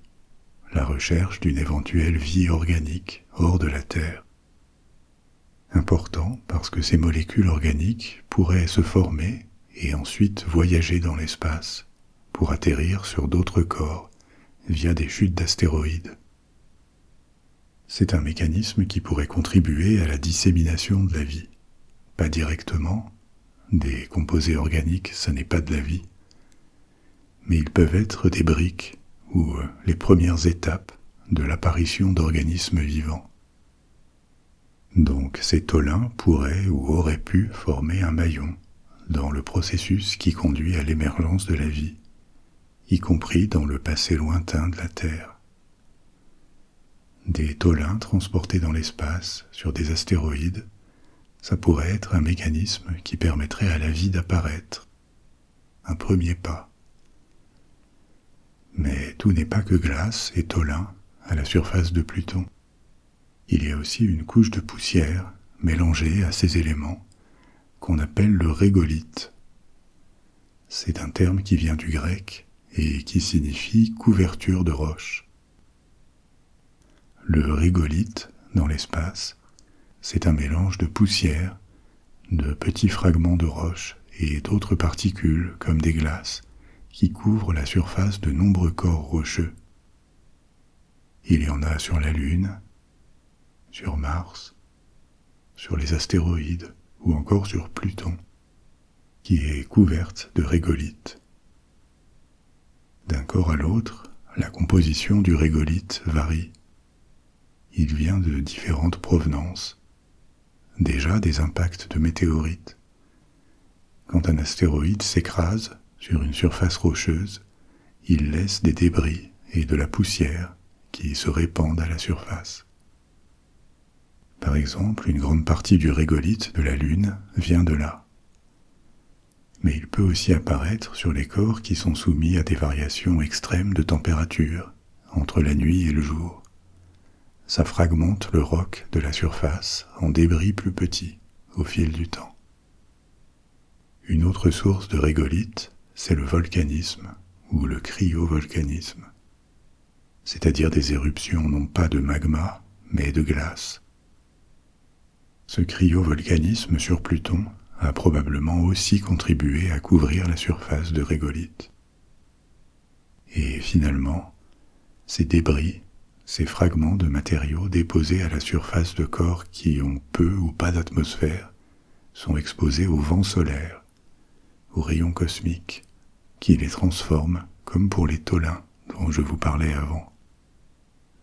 la recherche d'une éventuelle vie organique hors de la Terre. Important parce que ces molécules organiques pourraient se former et ensuite voyager dans l'espace pour atterrir sur d'autres corps via des chutes d'astéroïdes. C'est un mécanisme qui pourrait contribuer à la dissémination de la vie. Pas directement, des composés organiques, ça n'est pas de la vie, mais ils peuvent être des briques ou les premières étapes de l'apparition d'organismes vivants. Donc ces tholins pourraient ou auraient pu former un maillon dans le processus qui conduit à l'émergence de la vie, y compris dans le passé lointain de la Terre. Des tholins transportés dans l'espace sur des astéroïdes, ça pourrait être un mécanisme qui permettrait à la vie d'apparaître. Un premier pas. Mais tout n'est pas que glace et tholins à la surface de Pluton. Il y a aussi une couche de poussière mélangée à ces éléments qu'on appelle le régolithe. C'est un terme qui vient du grec et qui signifie couverture de roche. Le régolithe, dans l'espace, c'est un mélange de poussière, de petits fragments de roche et d'autres particules comme des glaces qui couvrent la surface de nombreux corps rocheux. Il y en a sur la Lune, sur Mars, sur les astéroïdes ou encore sur Pluton, qui est couverte de régolithe. D'un corps à l'autre, la composition du régolithe varie. Il vient de différentes provenances, déjà des impacts de météorites. Quand un astéroïde s'écrase sur une surface rocheuse, il laisse des débris et de la poussière qui se répandent à la surface. Par exemple, une grande partie du régolithe de la Lune vient de là. Mais il peut aussi apparaître sur les corps qui sont soumis à des variations extrêmes de température entre la nuit et le jour. Ça fragmente le roc de la surface en débris plus petits au fil du temps. Une autre source de régolithe, c'est le volcanisme ou le cryovolcanisme, c'est-à-dire des éruptions non pas de magma, mais de glace. Ce cryovolcanisme sur Pluton a probablement aussi contribué à couvrir la surface de régolithe. Et finalement, ces débris, ces fragments de matériaux déposés à la surface de corps qui ont peu ou pas d'atmosphère sont exposés au vent solaire, aux rayons cosmiques, qui les transforment comme pour les tholins dont je vous parlais avant.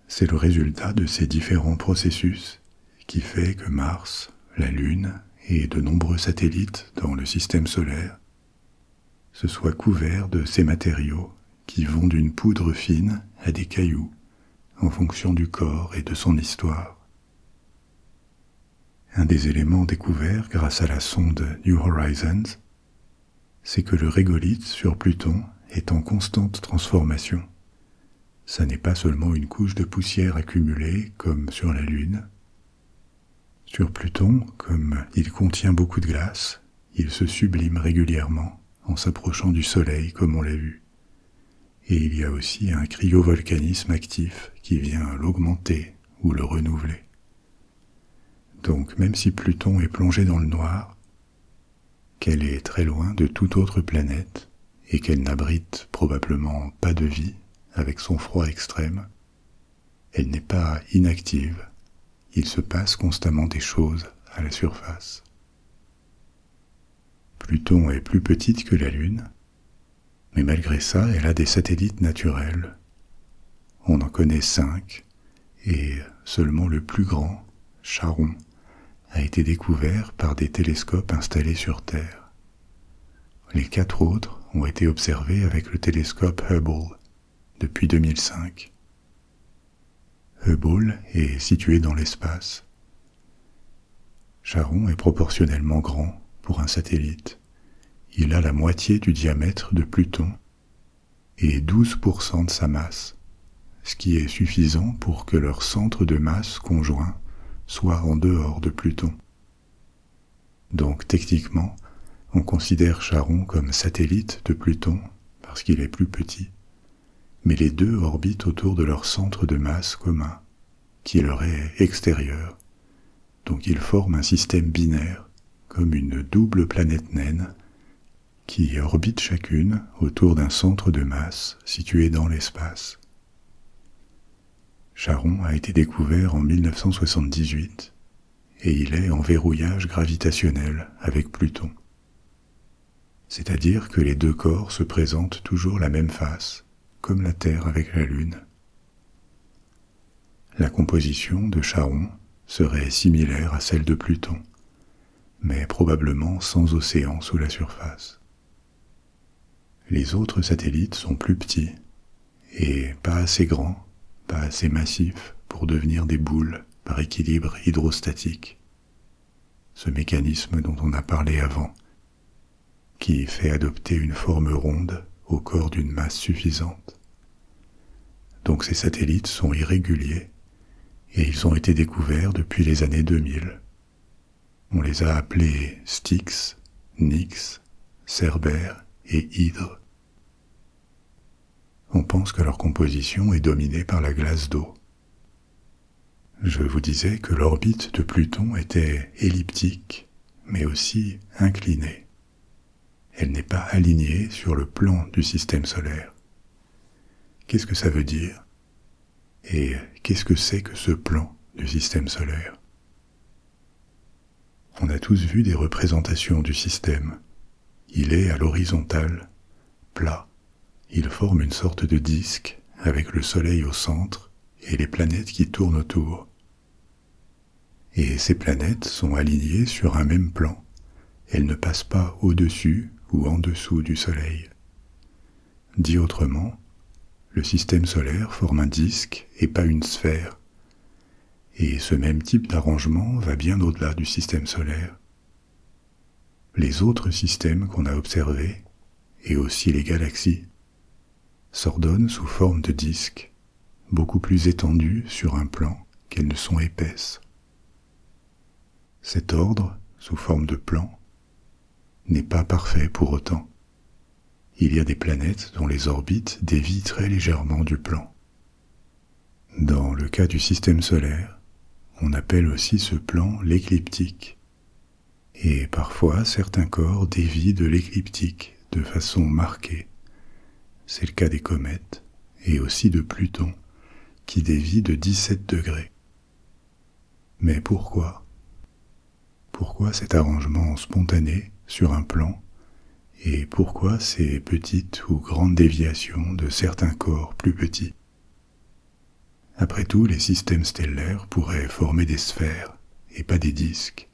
C'est le résultat de ces différents processus qui fait que Mars, la Lune et de nombreux satellites dans le système solaire se soient couverts de ces matériaux qui vont d'une poudre fine à des cailloux en fonction du corps et de son histoire. Un des éléments découverts grâce à la sonde New Horizons, c'est que le régolithe sur Pluton est en constante transformation. Ça n'est pas seulement une couche de poussière accumulée comme sur la Lune. Sur Pluton, comme il contient beaucoup de glace, il se sublime régulièrement en s'approchant du Soleil comme on l'a vu. Et il y a aussi un cryovolcanisme actif qui vient l'augmenter ou le renouveler. Donc même si Pluton est plongé dans le noir, qu'elle est très loin de toute autre planète et qu'elle n'abrite probablement pas de vie avec son froid extrême, elle n'est pas inactive. Il se passe constamment des choses à la surface. Pluton est plus petite que la Lune, mais malgré ça, elle a des satellites naturels. On en connaît 5, et seulement le plus grand, Charon, a été découvert par des télescopes installés sur Terre. Les 4 autres ont été observés avec le télescope Hubble depuis 2005. Hubble est situé dans l'espace. Charon est proportionnellement grand pour un satellite. Il a la moitié du diamètre de Pluton et 12% de sa masse, ce qui est suffisant pour que leur centre de masse conjoint soit en dehors de Pluton. Donc techniquement, on considère Charon comme satellite de Pluton parce qu'il est plus petit, mais les deux orbitent autour de leur centre de masse commun, qui leur est extérieur. Donc ils forment un système binaire, comme une double planète naine, qui orbite chacune autour d'un centre de masse situé dans l'espace. Charon a été découvert en 1978 et il est en verrouillage gravitationnel avec Pluton. C'est-à-dire que les deux corps se présentent toujours la même face, comme la Terre avec la Lune. La composition de Charon serait similaire à celle de Pluton, mais probablement sans océan sous la surface. Les autres satellites sont plus petits et pas assez grands, pas assez massifs pour devenir des boules par équilibre hydrostatique. Ce mécanisme dont on a parlé avant, qui fait adopter une forme ronde au corps d'une masse suffisante. Donc ces satellites sont irréguliers et ils ont été découverts depuis les années 2000. On les a appelés Styx, Nix, Cerbère et Hydre. On pense que leur composition est dominée par la glace d'eau. Je vous disais que l'orbite de Pluton était elliptique, mais aussi inclinée. Elle n'est pas alignée sur le plan du système solaire. Qu'est-ce que ça veut dire? Et qu'est-ce que c'est que ce plan du système solaire? On a tous vu des représentations du système. Il est à l'horizontale, plat. Il forme une sorte de disque avec le Soleil au centre et les planètes qui tournent autour. Et ces planètes sont alignées sur un même plan. Elles ne passent pas au-dessus ou en dessous du Soleil. Dit autrement, le système solaire forme un disque et pas une sphère. Et ce même type d'arrangement va bien au-delà du système solaire. Les autres systèmes qu'on a observés, et aussi les galaxies, s'ordonnent sous forme de disques, beaucoup plus étendues sur un plan qu'elles ne sont épaisses. Cet ordre, sous forme de plan, n'est pas parfait pour autant. Il y a des planètes dont les orbites dévient très légèrement du plan. Dans le cas du système solaire, on appelle aussi ce plan l'écliptique. Et parfois, certains corps dévient de l'écliptique de façon marquée. C'est le cas des comètes, et aussi de Pluton, qui dévie de 17 degrés. Mais pourquoi? Pourquoi cet arrangement spontané sur un plan, et pourquoi ces petites ou grandes déviations de certains corps plus petits? Après tout, les systèmes stellaires pourraient former des sphères, et pas des disques.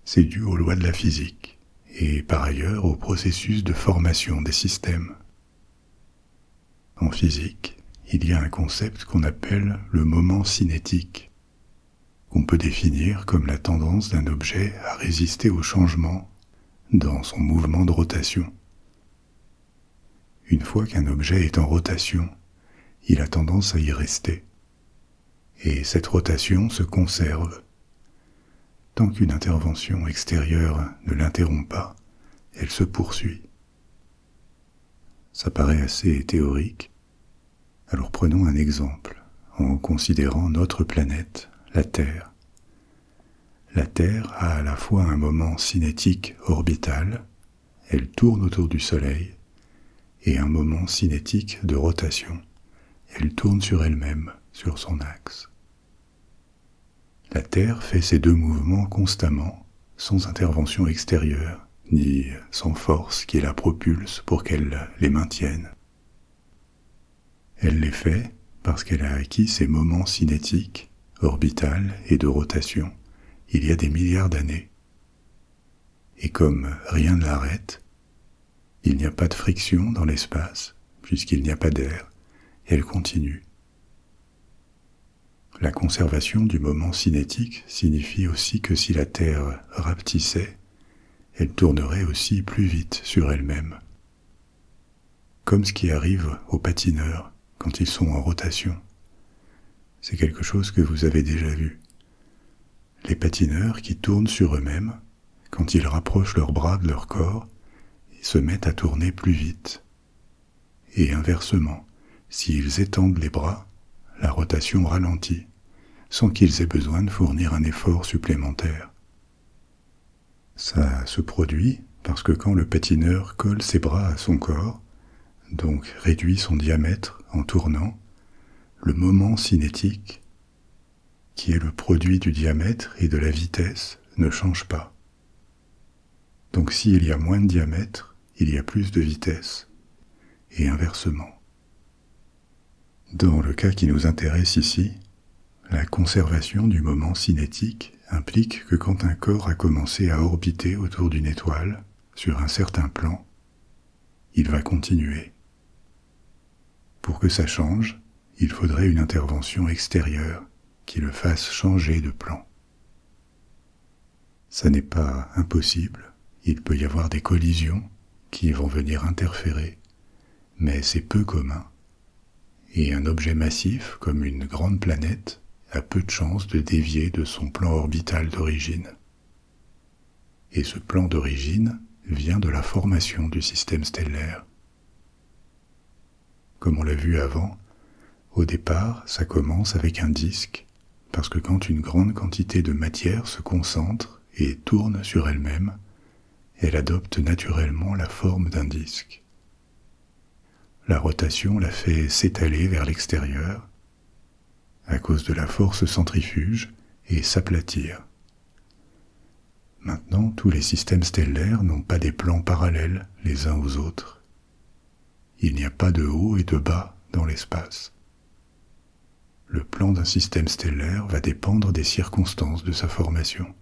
C'est dû aux lois de la physique, et par ailleurs au processus de formation des systèmes. En physique, il y a un concept qu'on appelle le moment cinétique, qu'on peut définir comme la tendance d'un objet à résister au changement dans son mouvement de rotation. Une fois qu'un objet est en rotation, il a tendance à y rester, et cette rotation se conserve. Tant qu'une intervention extérieure ne l'interrompt pas, elle se poursuit. Ça paraît assez théorique. Alors prenons un exemple, en considérant notre planète, la Terre. La Terre a à la fois un moment cinétique orbital, elle tourne autour du Soleil, et un moment cinétique de rotation, elle tourne sur elle-même, sur son axe. La Terre fait ces deux mouvements constamment, sans intervention extérieure, ni sans force qui la propulse pour qu'elle les maintienne. Elle les fait parce qu'elle a acquis ces moments cinétiques, orbitales et de rotation, il y a des milliards d'années. Et comme rien ne l'arrête, il n'y a pas de friction dans l'espace, puisqu'il n'y a pas d'air, et elle continue. La conservation du moment cinétique signifie aussi que si la Terre rapetissait, elle tournerait aussi plus vite sur elle-même. Comme ce qui arrive aux patineurs quand ils sont en rotation. C'est quelque chose que vous avez déjà vu. Les patineurs qui tournent sur eux-mêmes, quand ils rapprochent leurs bras de leur corps, ils se mettent à tourner plus vite. Et inversement, s'ils étendent les bras, la rotation ralentit, sans qu'ils aient besoin de fournir un effort supplémentaire. Ça se produit parce que quand le patineur colle ses bras à son corps, donc réduit son diamètre en tournant, le moment cinétique, qui est le produit du diamètre et de la vitesse, ne change pas. Donc s'il y a moins de diamètre, il y a plus de vitesse, et inversement. Dans le cas qui nous intéresse ici, la conservation du moment cinétique implique que quand un corps a commencé à orbiter autour d'une étoile, sur un certain plan, il va continuer. Pour que ça change, il faudrait une intervention extérieure qui le fasse changer de plan. Ça n'est pas impossible, il peut y avoir des collisions qui vont venir interférer, mais c'est peu commun. Et un objet massif, comme une grande planète, a peu de chances de dévier de son plan orbital d'origine. Et ce plan d'origine vient de la formation du système stellaire. Comme on l'a vu avant, au départ, ça commence avec un disque, parce que quand une grande quantité de matière se concentre et tourne sur elle-même, elle adopte naturellement la forme d'un disque. La rotation la fait s'étaler vers l'extérieur, à cause de la force centrifuge, et s'aplatir. Maintenant, tous les systèmes stellaires n'ont pas des plans parallèles les uns aux autres. Il n'y a pas de haut et de bas dans l'espace. Le plan d'un système stellaire va dépendre des circonstances de sa formation.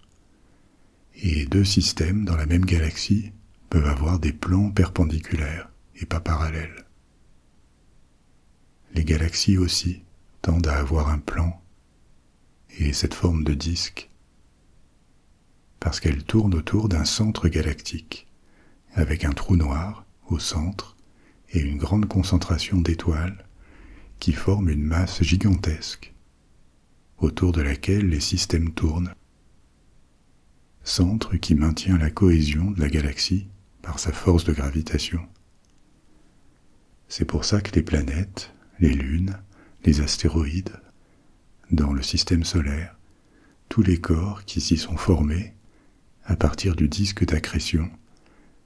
Et deux systèmes dans la même galaxie peuvent avoir des plans perpendiculaires et pas parallèles. Les galaxies aussi tendent à avoir un plan et cette forme de disque parce qu'elles tournent autour d'un centre galactique avec un trou noir au centre et une grande concentration d'étoiles qui forment une masse gigantesque autour de laquelle les systèmes tournent. Centre qui maintient la cohésion de la galaxie par sa force de gravitation. C'est pour ça que les planètes, les lunes, les astéroïdes, dans le système solaire, tous les corps qui s'y sont formés, à partir du disque d'accrétion,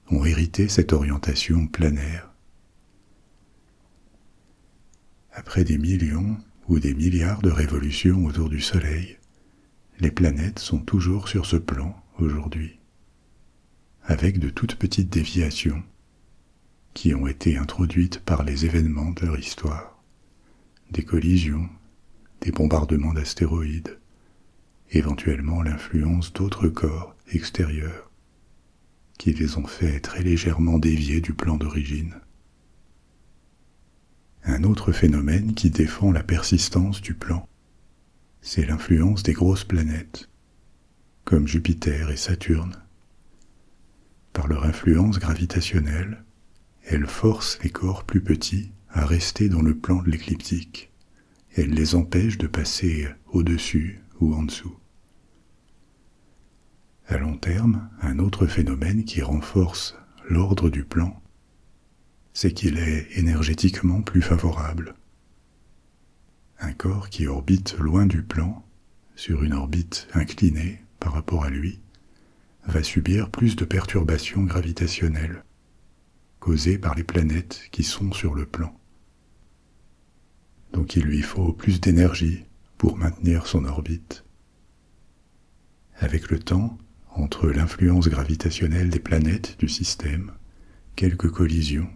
ont hérité cette orientation planaire. Après des millions ou des milliards de révolutions autour du Soleil, les planètes sont toujours sur ce plan aujourd'hui, avec de toutes petites déviations qui ont été introduites par les événements de leur histoire, des collisions, des bombardements d'astéroïdes, éventuellement l'influence d'autres corps extérieurs qui les ont fait très légèrement dévier du plan d'origine. Un autre phénomène qui défend la persistance du plan, c'est l'influence des grosses planètes, comme Jupiter et Saturne. Par leur influence gravitationnelle, elles forcent les corps plus petits à rester dans le plan de l'écliptique. Elles les empêchent de passer au-dessus ou en dessous. À long terme, un autre phénomène qui renforce l'ordre du plan, c'est qu'il est énergétiquement plus favorable. Un corps qui orbite loin du plan, sur une orbite inclinée par rapport à lui, va subir plus de perturbations gravitationnelles, causées par les planètes qui sont sur le plan. Donc il lui faut plus d'énergie pour maintenir son orbite. Avec le temps, entre l'influence gravitationnelle des planètes du système, quelques collisions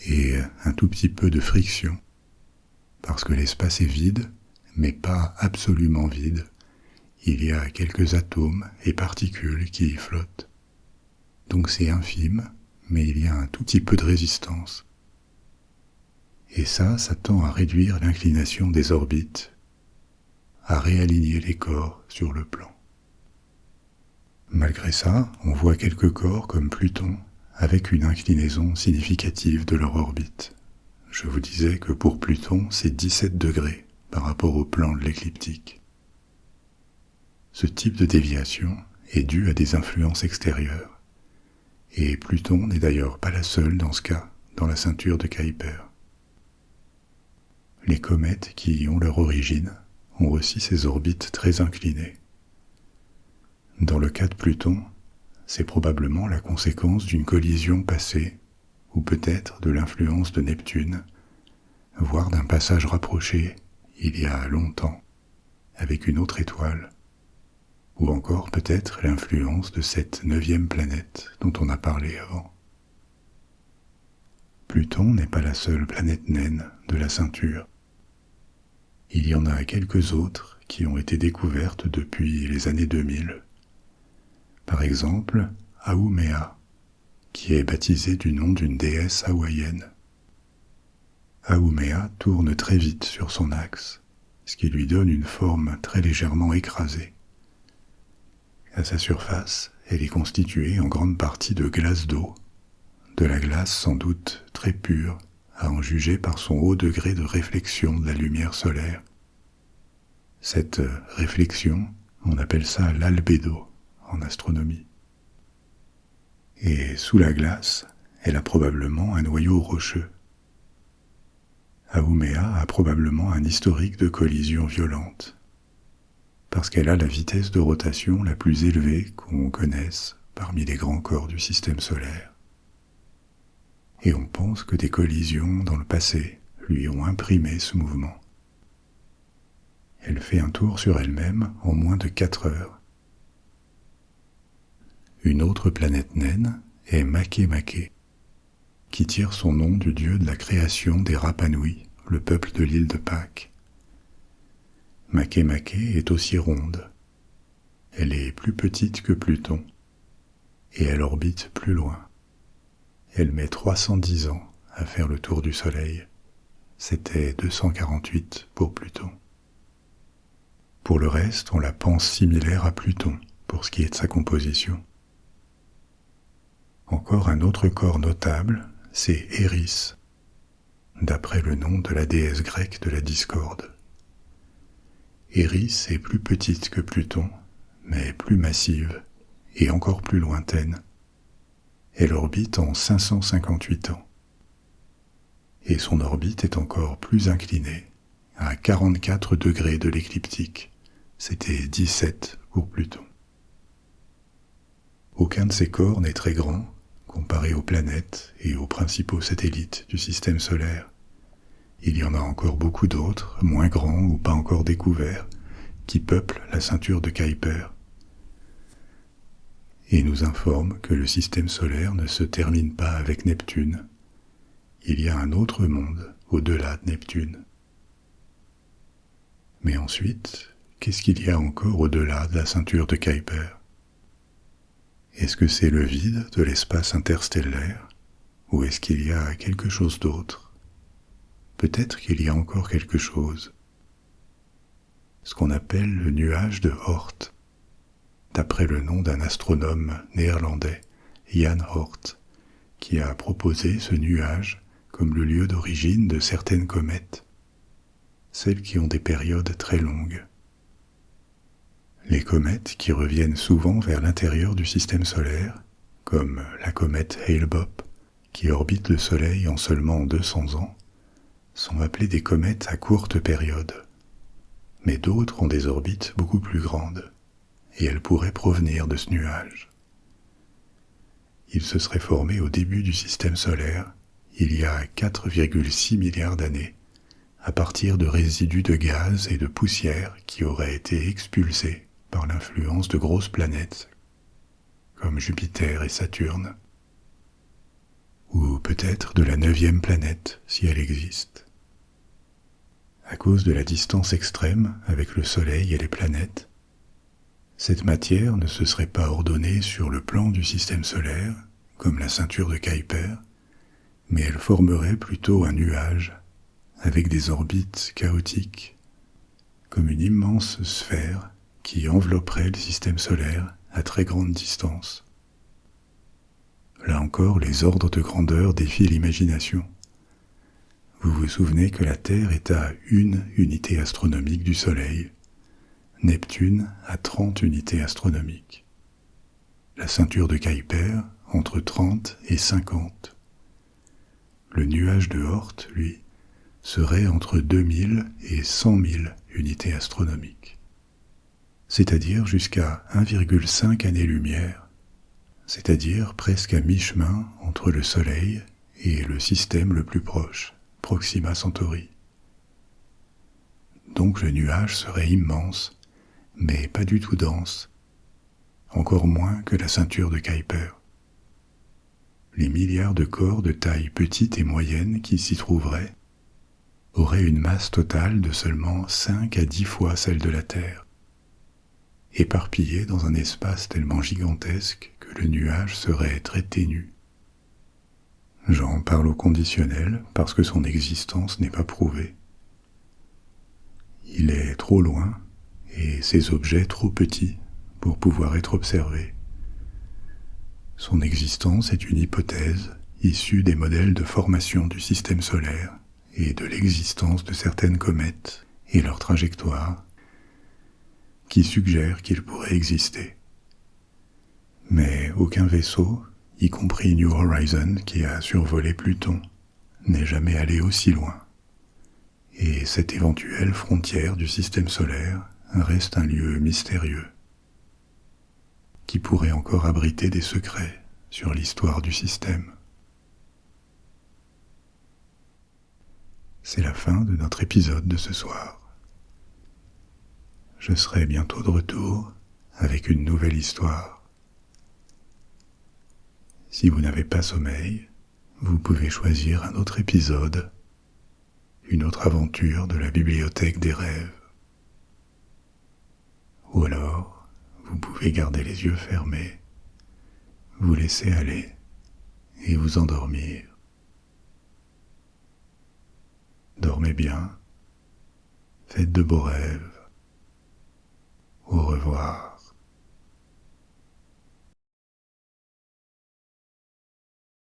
et un tout petit peu de friction, parce que l'espace est vide, mais pas absolument vide. Il y a quelques atomes et particules qui y flottent. Donc c'est infime, mais il y a un tout petit peu de résistance. Et ça tend à réduire l'inclination des orbites, à réaligner les corps sur le plan. Malgré ça, on voit quelques corps comme Pluton avec une inclinaison significative de leur orbite. Je vous disais que pour Pluton, c'est 17 degrés par rapport au plan de l'écliptique. Ce type de déviation est dû à des influences extérieures, et Pluton n'est d'ailleurs pas la seule dans ce cas, dans la ceinture de Kuiper. Les comètes qui y ont leur origine ont aussi ces orbites très inclinées. Dans le cas de Pluton, c'est probablement la conséquence d'une collision passée, ou peut-être de l'influence de Neptune, voire d'un passage rapproché, il y a longtemps, avec une autre étoile, ou encore peut-être l'influence de cette 9e planète dont on a parlé avant. Pluton n'est pas la seule planète naine de la ceinture. Il y en a quelques autres qui ont été découvertes depuis les années 2000. Par exemple, Haumea, qui est baptisée du nom d'une déesse hawaïenne. Haumea tourne très vite sur son axe, ce qui lui donne une forme très légèrement écrasée. À sa surface, elle est constituée en grande partie de glace d'eau, de la glace sans doute très pure, à en juger par son haut degré de réflexion de la lumière solaire. Cette réflexion, on appelle ça l'albédo en astronomie. Et sous la glace, elle a probablement un noyau rocheux. Haumea a probablement un historique de collision violente, parce qu'elle a la vitesse de rotation la plus élevée qu'on connaisse parmi les grands corps du système solaire. Et on pense que des collisions dans le passé lui ont imprimé ce mouvement. Elle fait un tour sur elle-même en moins de 4 heures. Une autre planète naine est Makemake, qui tire son nom du dieu de la création des Rapa Nui, le peuple de l'île de Pâques. Makemake est aussi ronde. Elle est plus petite que Pluton, et elle orbite plus loin. Elle met 310 ans à faire le tour du Soleil. C'était 248 pour Pluton. Pour le reste, on la pense similaire à Pluton, pour ce qui est de sa composition. Encore un autre corps notable, c'est Eris, d'après le nom de la déesse grecque de la discorde. Eris est plus petite que Pluton, mais plus massive et encore plus lointaine. Elle orbite en 558 ans. Et son orbite est encore plus inclinée, à 44 degrés de l'écliptique. C'était 17 pour Pluton. Aucun de ces corps n'est très grand, comparé aux planètes et aux principaux satellites du système solaire. Il y en a encore beaucoup d'autres, moins grands ou pas encore découverts, qui peuplent la ceinture de Kuiper, et nous informent que le système solaire ne se termine pas avec Neptune. Il y a un autre monde au-delà de Neptune. Mais ensuite, qu'est-ce qu'il y a encore au-delà de la ceinture de Kuiper ? Est-ce que c'est le vide de l'espace interstellaire, ou est-ce qu'il y a quelque chose d'autre ? Peut-être qu'il y a encore quelque chose. Ce qu'on appelle le nuage de Oort, d'après le nom d'un astronome néerlandais, Jan Oort, qui a proposé ce nuage comme le lieu d'origine de certaines comètes, celles qui ont des périodes très longues. Les comètes qui reviennent souvent vers l'intérieur du système solaire, comme la comète Hale-Bopp, qui orbite le Soleil en seulement 200 ans, sont appelées des comètes à courte période. Mais d'autres ont des orbites beaucoup plus grandes, et elles pourraient provenir de ce nuage. Il se serait formé au début du système solaire, il y a 4,6 milliards d'années, à partir de résidus de gaz et de poussière qui auraient été expulsés par l'influence de grosses planètes comme Jupiter et Saturne, ou peut-être de la 9e planète si elle existe. À cause de la distance extrême avec le Soleil et les planètes, cette matière ne se serait pas ordonnée sur le plan du système solaire, comme la ceinture de Kuiper, mais elle formerait plutôt un nuage avec des orbites chaotiques, comme une immense sphère qui envelopperait le système solaire à très grande distance. Là encore, les ordres de grandeur défient l'imagination. Vous vous souvenez que la Terre est à 1 unité astronomique du Soleil, Neptune à 30 unités astronomiques, la ceinture de Kuiper entre 30 et 50. Le nuage de Oort, lui, serait entre 2000 et 100 000 unités astronomiques, c'est-à-dire jusqu'à 1,5 année-lumière, c'est-à-dire presque à mi-chemin entre le Soleil et le système le plus proche, Proxima Centauri. Donc le nuage serait immense, mais pas du tout dense, encore moins que la ceinture de Kuiper. Les milliards de corps de taille petite et moyenne qui s'y trouveraient auraient une masse totale de seulement 5 à 10 fois celle de la Terre, éparpillés dans un espace tellement gigantesque que le nuage serait très ténu. J'en parle au conditionnel parce que son existence n'est pas prouvée. Il est trop loin et ses objets trop petits pour pouvoir être observés. Son existence est une hypothèse issue des modèles de formation du système solaire et de l'existence de certaines comètes et leur trajectoire qui suggèrent qu'il pourrait exister. Mais aucun vaisseau, y compris New Horizon qui a survolé Pluton, n'est jamais allé aussi loin. Et cette éventuelle frontière du système solaire reste un lieu mystérieux, qui pourrait encore abriter des secrets sur l'histoire du système. C'est la fin de notre épisode de ce soir. Je serai bientôt de retour avec une nouvelle histoire. Si vous n'avez pas sommeil, vous pouvez choisir un autre épisode, une autre aventure de la bibliothèque des rêves. Ou alors, vous pouvez garder les yeux fermés, vous laisser aller et vous endormir. Dormez bien, faites de beaux rêves. Au revoir.